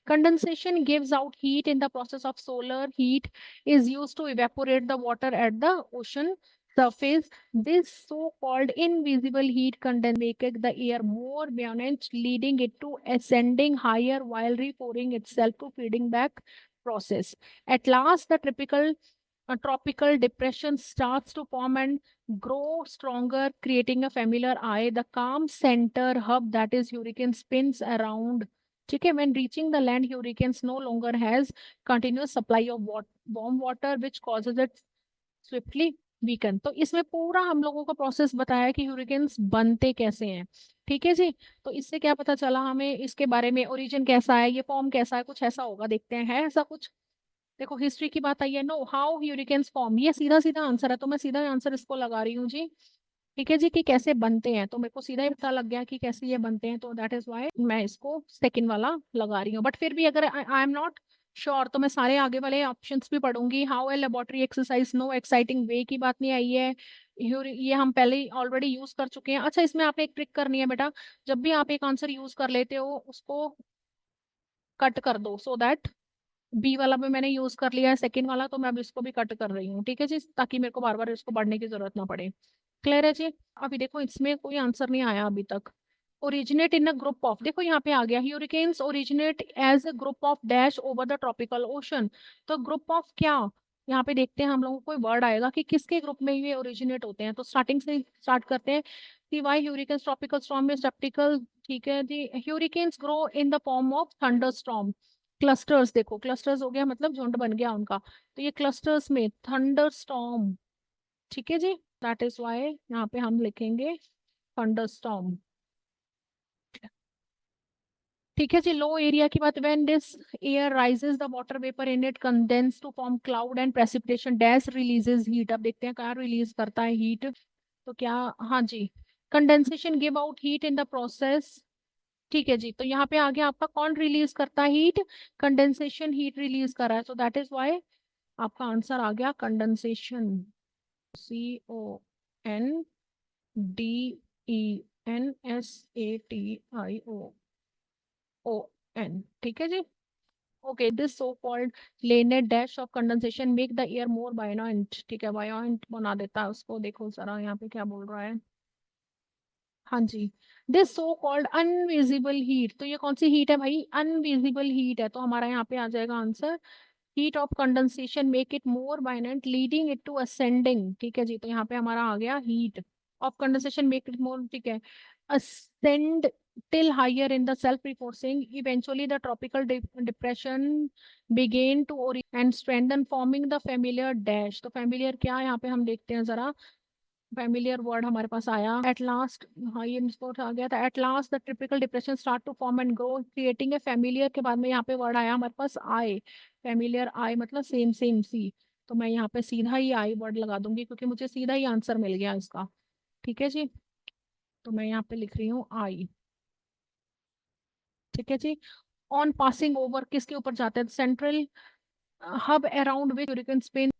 Condensation gives out heat in the process of solar heat is used to evaporate the water at the ocean surface। This so-called invisible heat condensation makes the air more buoyant, leading it to ascending higher while repouring itself to feeding back process. At last, the tropical depression starts to form and grow stronger, creating a familiar eye. The calm center hub, that is hurricane, spins around. Okay, when reaching the land, hurricanes no longer has continuous supply of warm water, which causes it swiftly weaken. तो इसमें पूरा हम लोगों का process बताया है कि ह्यूरिकेन्स बनते कैसे हैं। ठीक है जी। तो इससे क्या पता चला हमें इसके बारे में, ओरिजिन कैसा है, ये फॉर्म कैसा है, कुछ ऐसा होगा, देखते हैं है ऐसा कुछ। देखो हिस्ट्री की बात आई है, नो हाउ ह्यूरिकेन्स फॉर्म, ये सीधा सीधा आंसर है, तो मैं सीधा आंसर इसको लगा रही हूँ जी। ठीक है जी, कि कैसे बनते हैं, तो मेरे को सीधा ही पता लग गया कि कैसे ये बनते हैं, तो दैट इज वाई मैं इसको सेकंड वाला लगा रही हूँ। बट फिर भी अगर आई एम नॉट श्योर तो मैं सारे आगे वाले ऑप्शंस भी पढ़ूंगी। How a laboratory exercise, no exciting way की बात नहीं आई है। ये हम पहले ही ऑलरेडी यूज कर चुके हैं। अच्छा, इसमें आपने एक ट्रिक करनी है बेटा, जब भी आप एक आंसर यूज कर लेते हो उसको कट कर दो, सो दैट बी वाला भी मैंने यूज कर लिया है सेकंड वाला, तो मैं अब इसको भी कट कर रही हूँ। ठीक है जी, ताकि मेरे को बार बार इसको पढ़ने की जरूरत ना पड़े। क्लियर है जी। अभी देखो इसमें कोई आंसर नहीं आया अभी तक। Originate in a group of, देखो यहाँ पे आ गया, hurricanes originate as a group of dash over the tropical ocean. तो ग्रुप ऑफ क्या, यहाँ पे देखते हैं हम लोगों को कोई वर्ड आएगा कि किसके ग्रुप में ये ओरिजिनेट होते हैं। तो स्टार्टिंग से स्टार्ट करते हैं कि वाई ह्यूरिकेन्स ट्रॉपिकल स्टॉर्म में स्टेप्टिकल। ठीक है जी, hurricanes grow in the form of thunder storm. Clusters, देखो क्लस्टर्स हो गया मतलब झुंड बन गया उनका, तो ये क्लस्टर्स में थंडर स्टॉर्म। ठीक है जी, दैट इज वाई यहाँ पे हम लिखेंगे थंडरस्टॉर्म। ठीक है जी, लो एरिया की बात, when this air rises the water vapour in it condense to form cloud and precipitation dash releases heat. अब देखते हैं क्या रिलीज करता है हीट, तो क्या, हाँ जी, condensation give out heat in the process. ठीक है जी, तो यहाँ पे आ गया आपका कौन रिलीज करता है हीट, कंडेंसेशन हीट रिलीज कर रहा है, तो दैट इज वाई आपका आंसर आ गया कंडेंसेशन। CONDENSATION। ठीक है जी। Okay, this so called latent dash of condensation make the air more buoyant. ठीक है, बायोनेंट बना देता है उसको। देखो जरा यहाँ पे क्या बोल रहा है। हाँ जी, this so called invisible heat, तो ये कौन सी हीट है भाई, अनविजिबल हीट है, तो हमारा यहाँ पे आ जाएगा answer heat of condensation make it more buoyant leading it to ascending. ठीक है जी, तो यहाँ पे हमारा आ गया heat of condensation make it more, ठीक है, ascend till higher in the self-reinforcing. Eventually, the tropical depression began to orient and strengthen, forming the familiar dash. तो familiar क्या है यहाँ पे हम देखते हैं जरा। familiar word हमारे पास आया at last, हाँ ये स्पोर्ट आ गया था। at last the tropical depression start to form and grow creating a familiar, के बाद में यहाँ पे वर्ड आया हमारे पास आई, familiar आई मतलब सेम सेम सी। तो मैं यहाँ पे सीधा ही आई वर्ड लगा दूंगी क्योंकि मुझे सीधा ही आंसर मिल गया इसका। ठीक है जी, तो मैं यहाँ पे लिख रही हूँ आई। ठीक है जी, ऑन पासिंग ओवर किसके ऊपर जाते हैं, central hub around which hurricane spin.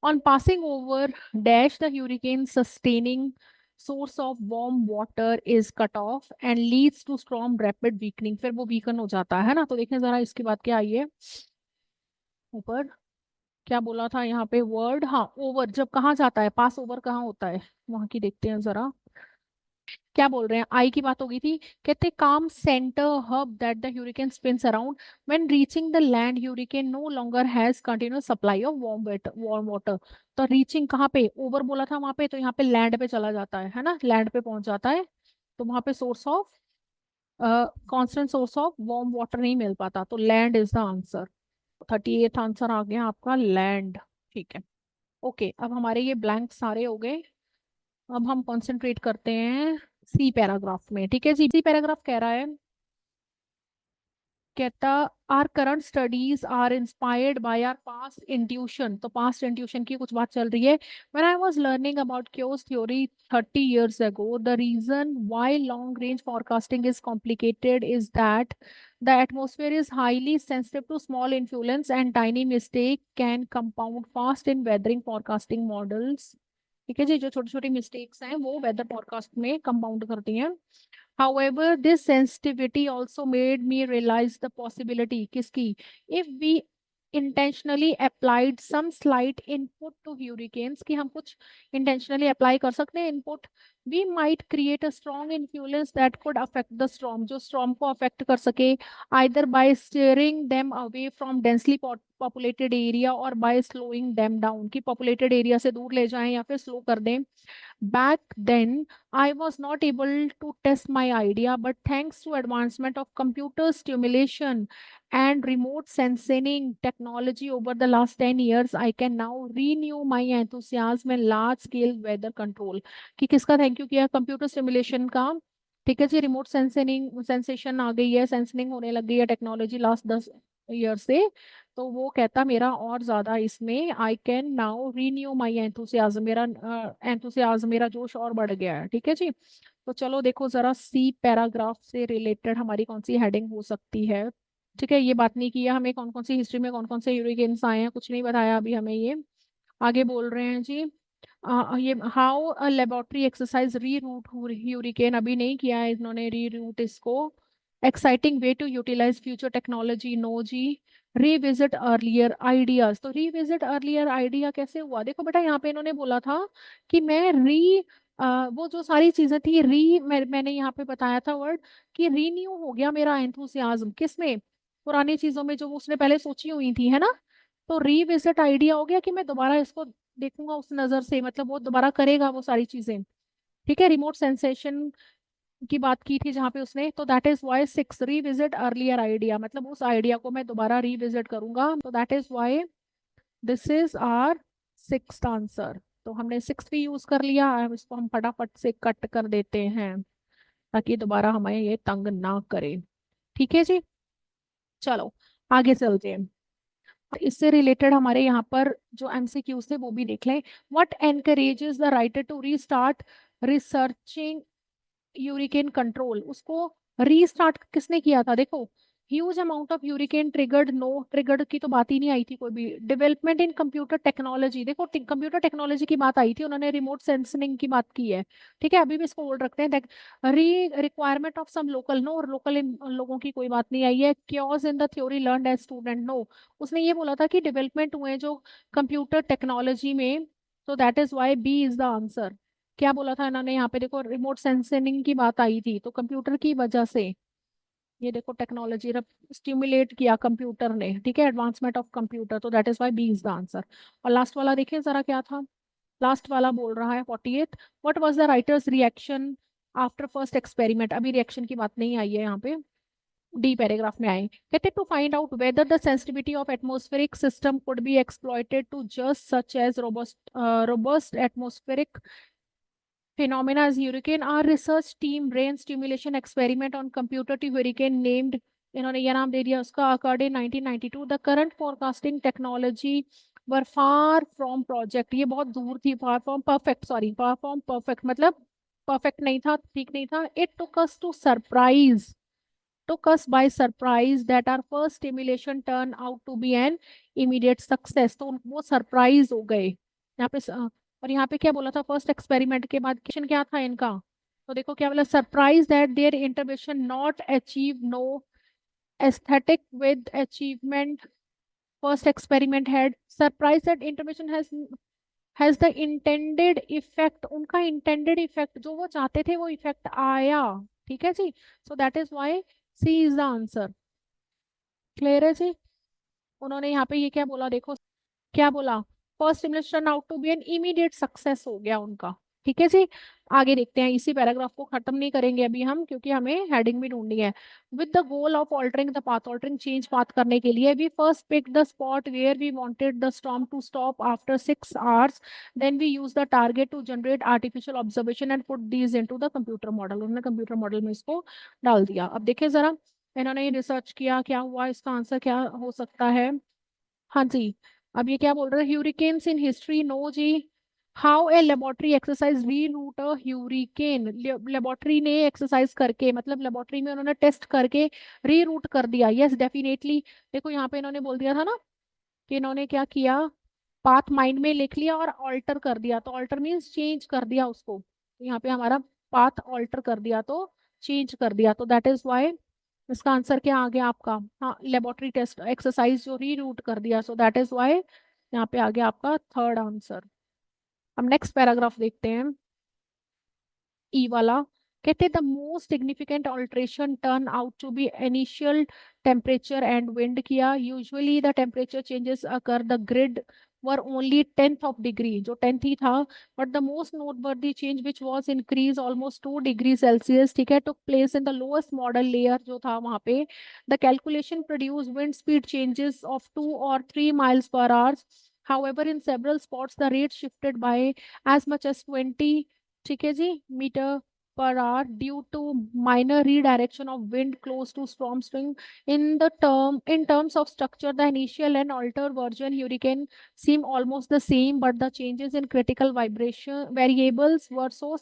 On passing over dash, the hurricane sustaining source of warm water is cut off and leads to storm rapid weakening. फिर वो वीकन हो जाता है ना। तो देखें जरा इसके बाद क्या आई है ऊपर, क्या बोला था यहाँ पे वर्ड, हाँ ओवर जब कहाँ जाता है, पास ओवर कहाँ होता है वहां की देखते हैं जरा। क्या बोल रहे हैं, आई की बात हो गई थी, कहते calm centre hub that the hurricane spins around when reaching the land hurricane no longer has continuous supply of warm water. तो रीचिंग कहाँ पे, ओवर बोला था वहां पे, तो यहाँ पे लैंड पे चला जाता है ना, लैंड पे पहुंच जाता है, तो वहां पे source of constant source of warm water नहीं मिल पाता, तो land is the answer. 38th answer आ गया आपका लैंड। ठीक है, ओके, अब हमारे ये ब्लैंक सारे हो गए। अब हम कंसंट्रेट करते हैं सी पैराग्राफ में। ठीक है जी, सी पैराग्राफ कह रहा है, कहता our current studies are inspired by our past intuition. तो पास्ट इंट्यूशन की कुछ बात चल रही है। When I was learning about chaos theory 30 years ago, the reason why long range forecasting is complicated is that the atmosphere is highly sensitive to small influence and tiny mistake can compound fast in weathering forecasting models। ठीक है जी, जो छोटी छोटी mistakes हैं वो weather forecast में compound करती हैं। However, this sensitivity also made me realize the possibility kiski, if we intentionally applied some slight input to hurricanes, कि हम कुछ intentionally apply कर सकते हैं input, we might create a strong influence that could affect the storm, जो storm को affect कर सके, either by steering them away from densely populated area और बाय स्लोइंग देम डाउन, कि पॉपुलेटेड एरिया से दूर ले जाएं या फिर स्लो कर दें. Back then, I was not able to test my idea, but thanks to advancement of computer stimulation and remote sensing technology over the last 10 years, I can now renew my enthusiasm in large scale weather control. कि किसका thank you किया? Computer stimulation का. ठीक है जी, remote sensing sensation आ गई है, sensing होने लग गई है टेक्नोलॉजी लास्ट 10 ईयर से. तो वो कहता मेरा और ज्यादा इसमें I can now renew my enthusiasm, मेरा एंथुसियाज्म, मेरा जोश और बढ़ गया है. ठीक है जी. तो चलो देखो जरा सी पैराग्राफ से रिलेटेड हमारी कौन सी हेडिंग हो सकती है. ठीक है, ये बात नहीं की है हमें कौन कौन सी हिस्ट्री में कौन कौन से यूरिकेन्स आए हैं, कुछ नहीं बताया अभी हमें ये. आगे बोल रहे हैं जी. ये how laboratory exercise reroute hurricane, अभी नहीं किया है इन्होंने री रूट इसको. Exciting way to utilize future technology, no जी. रीविजिट अर्लियर आइडियाज, तो रीविजिट अर्लियर आइडिया कैसे हुआ? देखो बेटा यहाँ पे इन्होंने बोला था कि मैं वो जो सारी चीजें थी मैंने यहाँ पे बताया था वर्ड कि रीन्यू हो गया मेरा एंथुसियाज्म, किसमें? पुरानी चीजों में जो उसने पहले सोची हुई थी, है ना. तो रीविजिट आइडिया हो गया कि मैं दोबारा इसको देखूंगा उस नजर से, मतलब वो दोबारा करेगा वो सारी चीजें. ठीक है, रिमोट सेंसेशन की बात की थी जहां पे उसने, तो that is why six revisit earlier idea, मतलब उस आइडिया को मैं दोबारा रीविजिट करूंगा. तो that is why this is our sixth answer. तो हमने सिक्स भी यूज कर लिया, अब इसको हम फटाफट से कट कर देते हैं ताकि दोबारा हमें ये तंग ना करे. ठीक है जी. चलो आगे चलते हैं. इससे रिलेटेड हमारे यहाँ पर जो एमसीक्यूज थे वो भी देख लें. What encourages the writer to restart researching hurricane control, उसको रीस्टार्ट किसने किया था? देखो, huge amount of hurricane triggered, no triggered की तो बात ही नहीं आई थी कोई भी. डेवलपमेंट इन कंप्यूटर टेक्नोलॉजी, देखो कंप्यूटर टेक्नोलॉजी की बात आई थी, उन्होंने रिमोट सेंसिंग की बात की है. ठीक है, अभी भी इसको होल्ड रखते हैं. री requirement of some local, no local लोगों की कोई बात नहीं आई है. Chaos in the theory learned as student, no. उसने ये बोला था कि डेवलपमेंट हुए जो कंप्यूटर टेक्नोलॉजी में, तो that is why B is the answer. क्या बोला था इन्होंने यहाँ पे? देखो रिमोट सेंसिंग की बात आई थी तो कंप्यूटर की वजह से, ये देखो टेक्नोलॉजी स्टिमुलेट किया कंप्यूटर ने. ठीक है, एडवांसमेंट ऑफ कंप्यूटर, तो that is why B is the answer. और लास्ट वाला देखिए जरा क्या था. लास्ट वाला बोल रहा है 48. What was the writers reaction after first experiment, अभी रिएक्शन की बात नहीं आई है यहाँ पे, डी पैराग्राफ में आए. कहते to find out whether the sensitivity of atmospheric system could be exploited to just such as robust atmospheric phenomena as hurricane, our research team brain stimulation experiment on computer to hurricane named, इन्होंने ये नाम दे दिया उसका, occurred in 1992. The current forecasting technology were far from project, ये बहुत दूर थी, far from perfect, sorry, far from perfect मतलब perfect नहीं था, ठीक नहीं था. It took us by surprise that our first stimulation turned out to be an immediate success. तो वो सरप्राइज हो गए यहाँ पे और यहाँ पे क्या बोला था? फर्स्ट एक्सपेरिमेंट के बाद क्वेश्चन क्या था इनका? तो देखो क्या बोला, surprise that there intervention not achieve no aesthetic with achievement first experiment had, surprise that intervention has the intended effect, उनका इंटेंडेड इफेक्ट जो वो चाहते थे वो इफेक्ट आया. ठीक है जी. So that is why C is the answer. Clear है जी. उन्होंने यहाँ पे ये क्या बोला, देखो क्या बोला, first stimulation out to be an immediate success हो गया उनका. ठीक है जी. आगे देखते हैं, इसी पैराग्राफ को खत्म नहीं करेंगे अभी हम क्योंकि हमें हेडिंग भी ढूंढनी है. With the goal of altering the path, altering change path करने के लिए, we first pick the spot where we wanted the storm to stop after 6 hours. Then we use the target to generate artificial observation and put these into the computer model. उन्होंने computer model में इसको डाल दिया. अब देखिए जरा, इन्होंने ये रिसर्च किया, क्या हुआ, इसका आंसर क्या हो सकता है? हाँ जी. अब ये क्या बोल रहे हैं, ह्यूरिकेन्स इन हिस्ट्री, नो जी. How a laboratory exercise reroute a hurricane, laboratory ने एक्सरसाइज करके, मतलब लेबोरेटरी में उन्होंने टेस्ट करके री रूट कर दिया. Yes definitely. देखो यहाँ पे इन्होंने बोल दिया था ना कि इन्होंने क्या किया, पाथ माइंड में लिख लिया और ऑल्टर कर दिया. तो ऑल्टर मीन्स चेंज कर दिया उसको. तो यहाँ पे हमारा पाथ ऑल्टर कर दिया तो चेंज कर दिया. तो दैट इज वाई इसका आंसर क्या आ गया आपका? हाँ, लेबोरेटरी टेस्ट एक्सरसाइज जो रीरूट कर दिया. सो दैट इज वाई यहाँ पे आ गया आपका थर्ड आंसर. हम नेक्स्ट पैराग्राफ देखते हैं, ई वाला. कहते the most significant alteration turn out to be initial temperature and wind किया. Usually the temperature changes occur the grid were only 10th of degree, जो 10th ही था. But the most noteworthy change which was increase almost 2 degree Celsius, ठीक है, took place in the lowest model layer जो था वहां पे. The calculation produce wind speed changes of 2 or 3 miles per hour. However, in several spots the rate shifted by as much as 20, ठीक है जी, metre per hour due to minor redirection of wind close to storm swing. In terms of structure, the initial and altered version hurricane seem almost the same, but the changes in critical vibration variables were so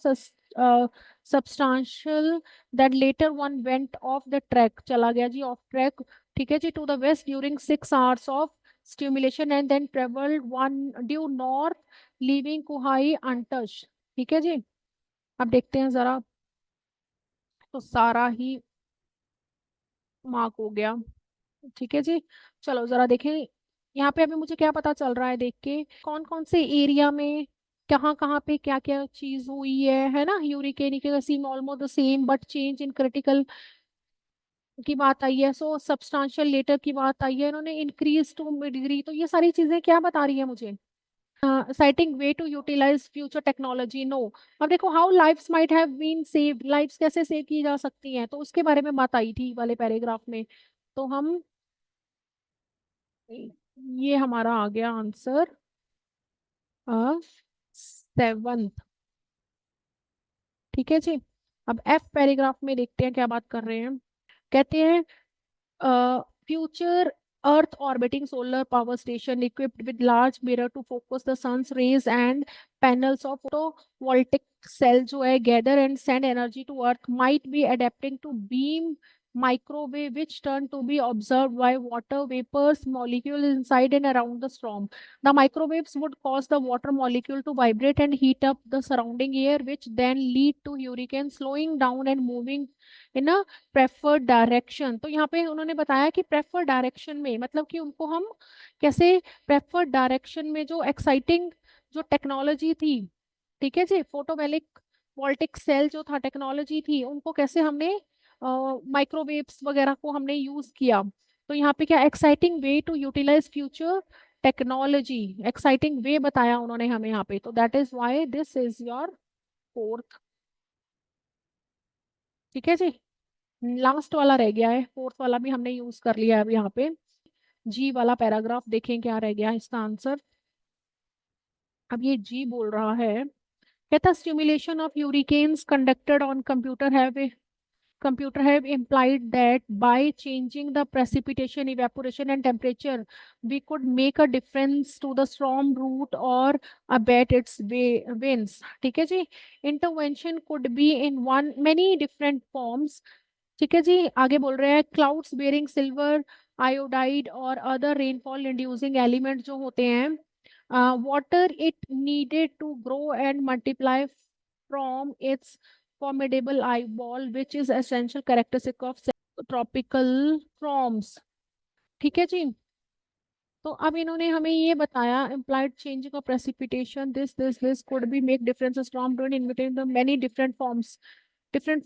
substantial that later one went off the track, चला गया जी off track, ठीक है जी, to the west during 6 hours of stimulation and then traveled one due north, leaving Kuhai untouched. ठीक है जी. अब देखते हैं जरा, तो सारा ही मार्क हो गया. ठीक है जी. चलो जरा देखें यहाँ पे. अभी मुझे क्या पता चल रहा है देख के, कौन कौन से एरिया में कहाँ कहाँ पे क्या क्या चीज हुई है ना. यूरिकेन के seem almost the same but change in critical की बात आई है. सो सब्सटेंशियल लेटर की बात आई है, इन्होंने इंक्रीज टू डिग्री. तो ये सारी चीजें क्या बता रही है मुझे. citing way to utilize future technology, no. अब देखो how lives might have been saved, lives कैसे सेव की जा सकती हैं, तो उसके बारे में बात आई थी वाले पैराग्राफ में. तो हम, ये हमारा आ गया आंसर 7th. ठीक है जी. अब एफ पैराग्राफ में देखते हैं क्या बात कर रहे हैं. कहते हैं future Earth orbiting solar power station equipped with large mirror to focus the sun's rays and panels of photovoltaic cell जो है gather and send energy to Earth might be adapting to beam microwave which turn to be observed by water vapors molecules inside and around the storm. The microwaves would cause the water molecule to vibrate and heat up the surrounding air, which then lead to hurricane slowing down and moving in a preferred direction. तो यहाँ पे उन्होंने बताया कि preferred direction में मतलब कि उनको हम कैसे प्रेफर्ड डायरेक्शन में जो एक्साइटिंग जो टेक्नोलॉजी थी, ठीक है जी, फोटोवोल्टिक वोल्टिक सेल जो था टेक्नोलॉजी थी, उनको कैसे हमने माइक्रोवेव्स वगैरह को हमने यूज किया. तो यहाँ पे क्या exciting way to utilize future technology, exciting way बताया उन्होंने हमें यहाँ पे. तो that is why this is your 4th. ठीक है जी. लास्ट वाला रह गया है, 4th वाला भी हमने यूज कर लिया है अब यहाँ पे. जी वाला पैराग्राफ देखें क्या रह गया है इसका आंसर. अब ये जी बोल रहा है, कहता stimulation of hurricanes conducted on computer have implied that by changing the precipitation, evaporation and temperature we could make a difference to the storm route or abate its winds. ठीक है जी. Intervention could be in one many different forms. ठीक है जी. आगे बोल रहे हैं clouds bearing silver iodide और other rainfall inducing element जो होते हैं, water it needed to grow and multiply from its formidable eyeball which is essential characteristic of tropical storms. ठीक है जी. तो अब इन्होंने हमें ये बताया implied changing of precipitation this could be make differences from doing in between the many different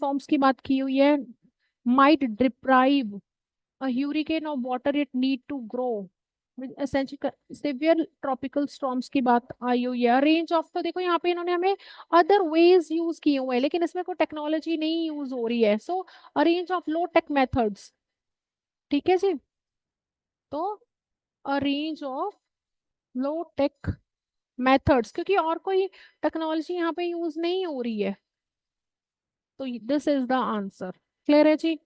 forms की बात की हुई है. Might deprive a hurricane of water it need to grow. essential severe tropical storms की बात आई हुई है. Range of, तो देखो यहाँ पे इन्होंने हमें अदर वेज यूज किए हुए हैं लेकिन इसमें कोई टेक्नोलॉजी नहीं यूज हो रही है. So a range of low tech methods. ठीक है जी. तो a range of low tech methods, क्योंकि और कोई टेक्नोलॉजी यहाँ पे यूज नहीं हो रही है. तो this is the answer. Clear है जी.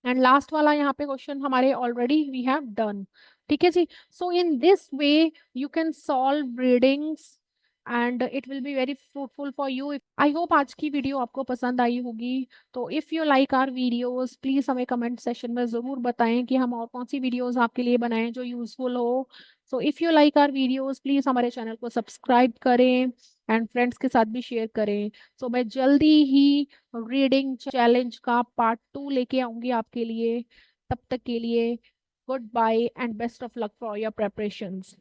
एंड लास्ट वाला यहाँ पे क्वेश्चन हमारे ऑलरेडी वी हैव डन. ठीक है जी. So in this way you can solve readings and it will be very fruitful for you. I hope आज की वीडियो आपको पसंद आई होगी. तो if you like our videos please हमें कमेंट सेशन में ज़रूर बताएं कि हम और कौन सी वीडियोस आपके लिए बनाएं जो यूज़फुल हो. So if you like our videos please हमारे चैनल को सब्सक्राइब करें एंड फ्रेंड्स के साथ भी शेयर करें. सो मैं जल्दी ही रीडिंग चैलेंज का पार्ट 2 लेके आऊंगी आपके लिए. तब तक के लिए goodbye and best of luck for your preparations.